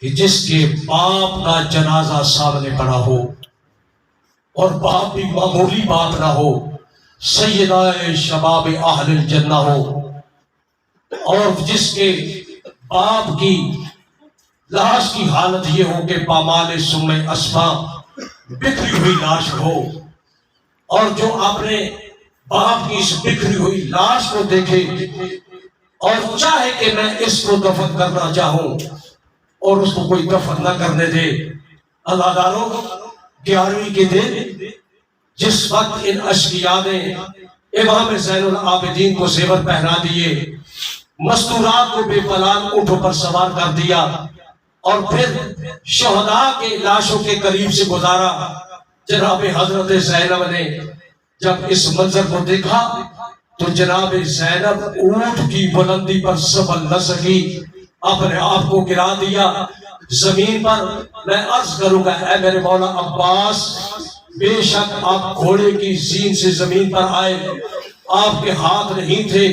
کہ جس کے باپ کا جنازہ سامنے پڑا ہو اور باپ بھی معمولی باپ نہ ہو، سیدہ شباب اہل الجنہ ہو، اور جس کے باپ کی لاش کی حالت یہ ہو کہ پامال سم اسفا بکھری ہوئی لاش ہو، اور جو اپنے باپ کی اس بکھری ہوئی لاش کو دیکھے اور چاہے کہ میں اس کو دفن کرنا چاہوں اور اس کو کوئی دفن نہ کرنے دے۔ اللہ داروں 11ویں کے دن جس وقت ان اشقیاء نے امام زین العابدین کو زیور پہنا دیے، مستورات کو بے پلان اونٹوں پر سوار کر دیا اور پھر شہداء کے لاشوں کے قریب سے گزارا، جناب حضرت زینب نے جب اس منظر کو دیکھا تو جناب زینب اونٹ کی بلندی پر سنبھل نہ سکی، اپنے آپ کو گرا دیا زمین پر۔ میں عرض کروں گا اے میرے مولا عباس، بے شک آپ گھوڑے کی زین سے زمین پر آئے، آپ کے ہاتھ نہیں تھے،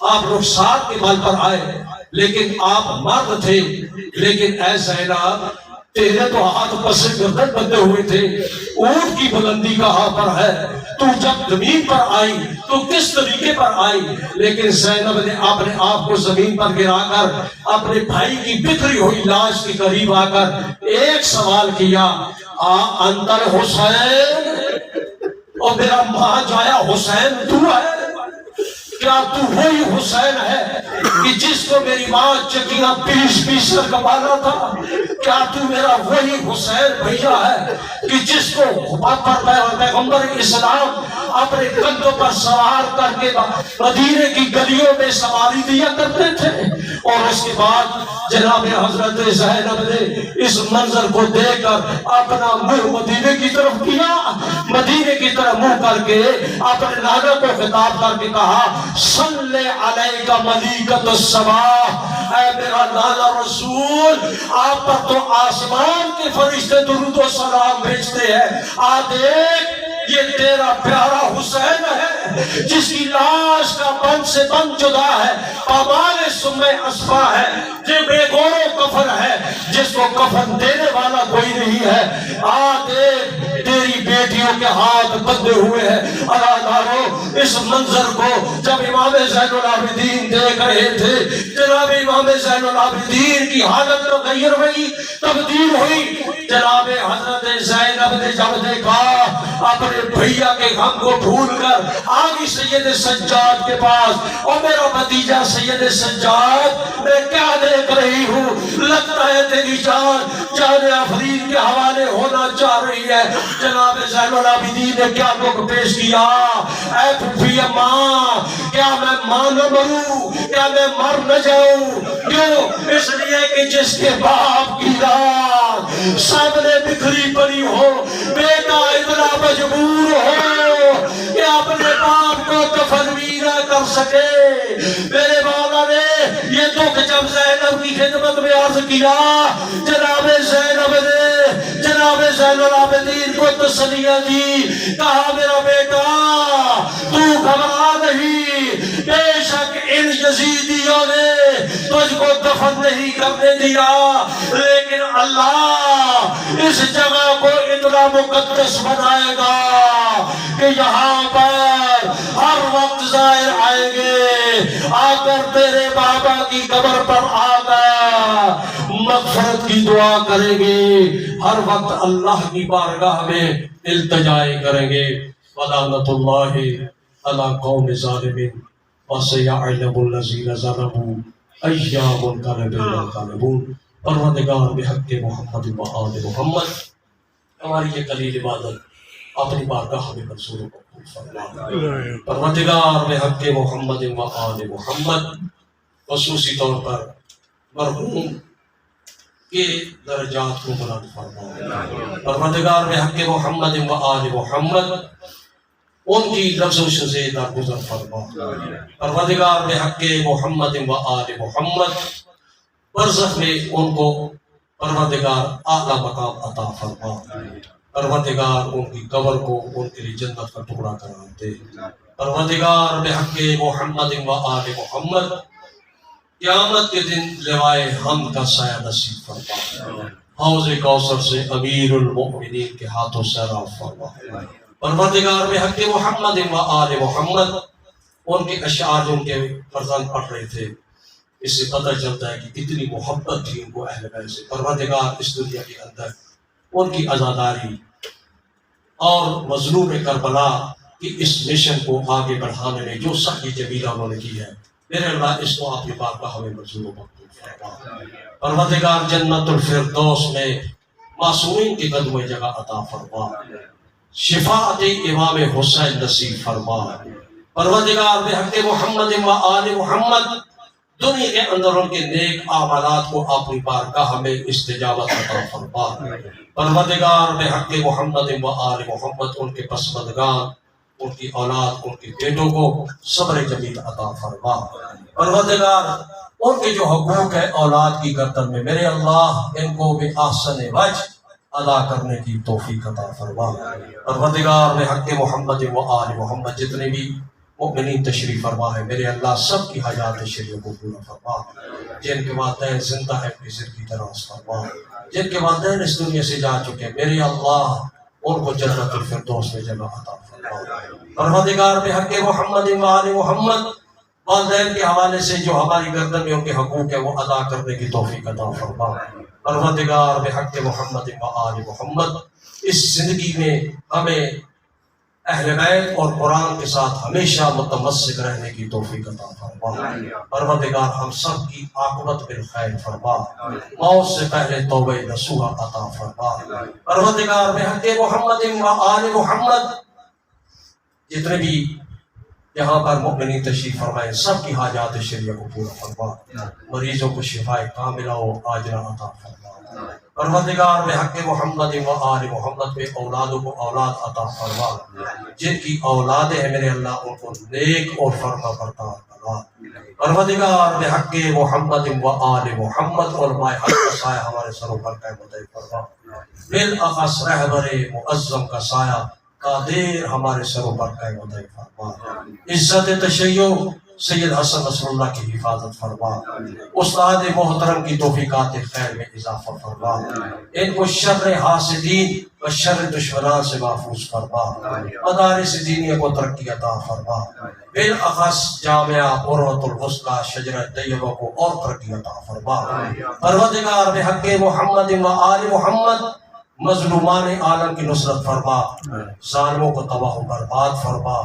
آپ رخسار کے بل پر آئے، لیکن آپ مرد تھے۔ لیکن اے زینب، تیرے تو ہاتھ پس گردن بندے ہوئے تھے، اونٹ کی بلندی کہاں پر ہے؟ تو جب زمین پر آئی تو کس طریقے پر آئی؟ لیکن زینب نے اپنے آپ کو زمین پر گرا کر اپنے بھائی کی بکھری ہوئی لاش کے قریب آ کر ایک سوال کیا، اندر حسین؟ اور میرا ماں جایا حسین تو ہے؟ کیا تو وہی حسین ہے کہ جس کو میری ماں چکیاں پیش کر کمانا تھا؟ کیا تو میرا وہی حسین بھیا ہے کہ جس کو پیغمبر اسلام اپنے کندھوں پر سوار کر کے مدینے کی گلیوں میں سواری دیا کرتے تھے؟ اور اس کے بعد جناب حضرت زینب نے اس منظر کو دیکھ کر اپنا منہ مدینے کی طرف کیا، مدینے کی طرف منہ کر کے اپنے نانا کو خطاب کر کے کہا، صلی علیکہ ملیکۃ السماء، اے میرا نانا رسول، آپ پر تو آسمان کے فرشتے درود و سلام بھیجتے ہیں، آ دیکھ یہ تیرا پیارا حسین ہے جس کی لاش کا بن سے بن جدا ہے، پامال سمے اسفا ہے، جو بے گورو کفن ہے، جس کو کفن دینے والا کوئی نہیں ہے، آ دیکھ تیری بیٹیوں کے ہاتھ بندھے ہوئے ہیں۔ اداکاروں، اس منظر کو جب امام زین العابدین دیکھ رہے تھے، جناب امام زین العابدین کی حالت تغیر ہوئی، تبدیل ہوئی۔ جناب حضرت زینب نے جب دیکھا اپنے بھیا کے غم کو بھول کر آگی سید سجاد کے پاس، اور میرا بھتیجا سید سجاد، میں کیا دیکھ رہی ہوں؟ لگتا ہے تیری جان افرین کے حوالے ہونا چاہ رہی ہے۔ جناب زین العابدین نے کیا دکھ پیش کیا، اے پھوپھی اماں، کیا میں ماں نہ مروں؟ کیا میں مر نہ جاؤں؟ کیوں؟ اس لیے کہ جس کے باپ کی رات سامنے بکھری پڑی ہو، بیٹا اتنا مجبور ہو کہ اپنے باپ کو کفن بھی نہ کر سکے۔ میرے مولا نے یہ دکھ جب زینب کی خدمت میں عرض کیا، جناب زینب نے جناب زین العابدین کو تسلیہ دی، کہا میرا بیٹا تو گھبرا نہیں، بے شک ان یزیدیوں نے تجھ کو دفن نہیں کرنے دیا، لیکن اللہ اس جگہ کو اتنا مقدس بنائے گا کہ یہاں پر ہر وقت زائر آئیں گے، آ کر تیرے بابا کی قبر پر آ کر مغفرت کی دعا کریں گے، ہر وقت اللہ کی بارگاہ میں التجائے کریں گے۔ وَلَعْنَةُ اللَّهِ عَلَىٰ قَوْمِ ظَالِمِينَ وَسَيَعْلَمُ الَّذِينَ ظَلَمُوا أَيَّ مُنقَلَبٍ يَنقَلِبُونَ۔ پروردگار بحق محمد و آل محمد، ہماری یہ قلیل عبادت اپنی بارگاہ میں منظور و قبول فرما۔ پروردگار بحق محمد و آل محمد، خصوصی طور پر مرحوم کے درجات کو بلند فرما۔ پروردگار بحق محمد و آل محمد، ان کی لفظوں سے درگزر فرما۔ پروردگار بحق محمد و آل محمد، برزخ میں ان کو پروردگار اعلیٰ مقام عطا فرما۔ پروردگار ان کی قبر کو ان کے لیے جنت کا ٹکڑا قرار دے۔ پروردگار بحق محمد و آل محمد، قیامت کے دن لوائے حمد کا سایہ نصیب فرما۔ حوض کوثر سے امیر المؤمنین کے ہاتھوں سیراب فرما۔ پروردگار بحق محمد و آل محمد، ان کے اشعار جو ان کے فرزند پڑھ رہے تھے، اس سے پتہ چلتا ہے کہ کتنی محبت تھی ان کو اہل بیت سے۔ پروردگار اس دنیا کے اندر ان کی عزاداری اور مظلوم کربلا کی اس مشن کو آگے بڑھانے میں جو سخی جمیلہ انہوں نے کی ہے، میرے اللہ اس کو اپنی بارگاہ میں منظور و مقبول فرما۔ پروردگار جنت الفردوس میں معصومین کی قدم جگہ عطا فرما، شفاعت امام حسین نصیب فرما۔ پروردگار بحق محمد و آل محمد، دنیا کے اندر ان کے نیک اعمالات کو اپنی بارگاہ میں استجابت عطا فرما۔ پروردگار بحق محمد و آل محمد، ان کے پسماندگان، ان کی اولاد، ان کے بیٹوں کو صبر جمیل عطا فرما۔ پروردگار ان کے جو حقوق ہے اولاد کی گردن میں، میرے اللہ ان کو بھی احسن وجہ ادا کرنے کی توفیق عطا فرما۔ پروردگار بحق محمد و آل محمد جتنے بھی مؤمنین تشریف فرما ہے میرے اللہ سب کی حاجات شریعہ کو پورا فرما، جن کے والدین زندہ ہے رزق کی دراز فرما، جن کے والدین اس دنیا سے جا چکے میرے اللہ ان کو جنت الفردوس میں جگہ عطا فرما۔ پروردگار بحق محمد و آل محمد والدین کے حوالے سے جو ہماری گردن میں ان کے حقوق ہے وہ ادا کرنے کی توفیق عطا فرما۔ پروردگار بحق محمد و آل محمد اس زندگی میں ہمیں اہل بیت اور قرآن کے ساتھ ہمیشہ متمسک رہنے کی توفیق عطا فرما۔ پروردگار ہم سب کی عاقبت بالخیر فرما، موت سے پہلے توبہ نصوح عطا فرما۔ پروردگار بحق محمد و آل محمد جتنے بھی یہاں پر مؤمنین تشریف فرمائے سب کی حاجات شریعہ کو پورا فرما، مریضوں کو شفائے کاملہ و عاجلہ عطا فرما۔ پروردگار بحق محمد و آل محمد پہ اولادوں کو اولاد عطا فرما، جن کی اولادیں ہیں میرے اللہ ان کو نیک اور فرما بردار بنا۔ پروردگار بحق محمد و آل محمد علماء حق کا سایہ ہمارے سروں پر قائم فرما، بالاخص رہبر معظم کا سایہ قادر ہمارے سروں پر قائم فرما۔ عزت تشیع سید حسن نصر اللہ کی حفاظت فرما، استاد محترم کی توفیقات خیر میں اضافہ فرما، ان کو شر حاسدین و شر دشمنان سے محفوظ فرما، مدارس دینیہ کو ترقی عطا فرما، بالاخص جامعہ عروۃ الوثقی شجرہ طیبہ کو اور ترقی عطا فرما۔ پروردگار بحق محمد و آل محمد مظلومان عالم کی نصرت فرما، ظالموں کو تباہ و برباد فرما۔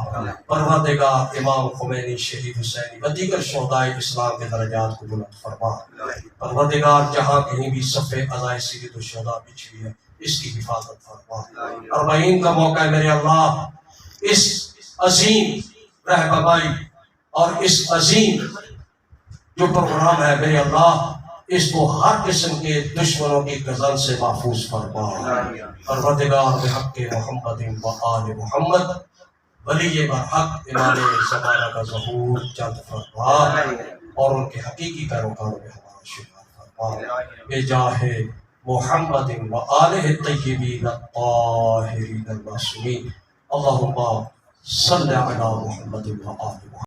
پروردگار امام خمینی شہید حسینی و دیگر شہدائے اسلام کے درجات کو بلند فرما۔ پروردگار جہاں کہیں بھی صف عزائے سید الشہداء بچھی ہے اس کی حفاظت فرما۔ اربعین کا موقع ہے میرے اللہ، اس عظیم رہنمائی اور اس عظیم جو پروگرام ہے میرے اللہ اس کو ہر قسم کے دشمنوں کی غزل سے محفوظ فرما۔ پروردگار بحق محمد و آل محمد ولی برحق امام زمانہ کا ظہور جلد فرما اور ان کے حقیقی پیروکاروں میں ہمارا شمار فرما، بجاہ محمد و آلہ الطیبین الطاہرین المعصومین۔ اللہم صلی علی محمد و آل محمد۔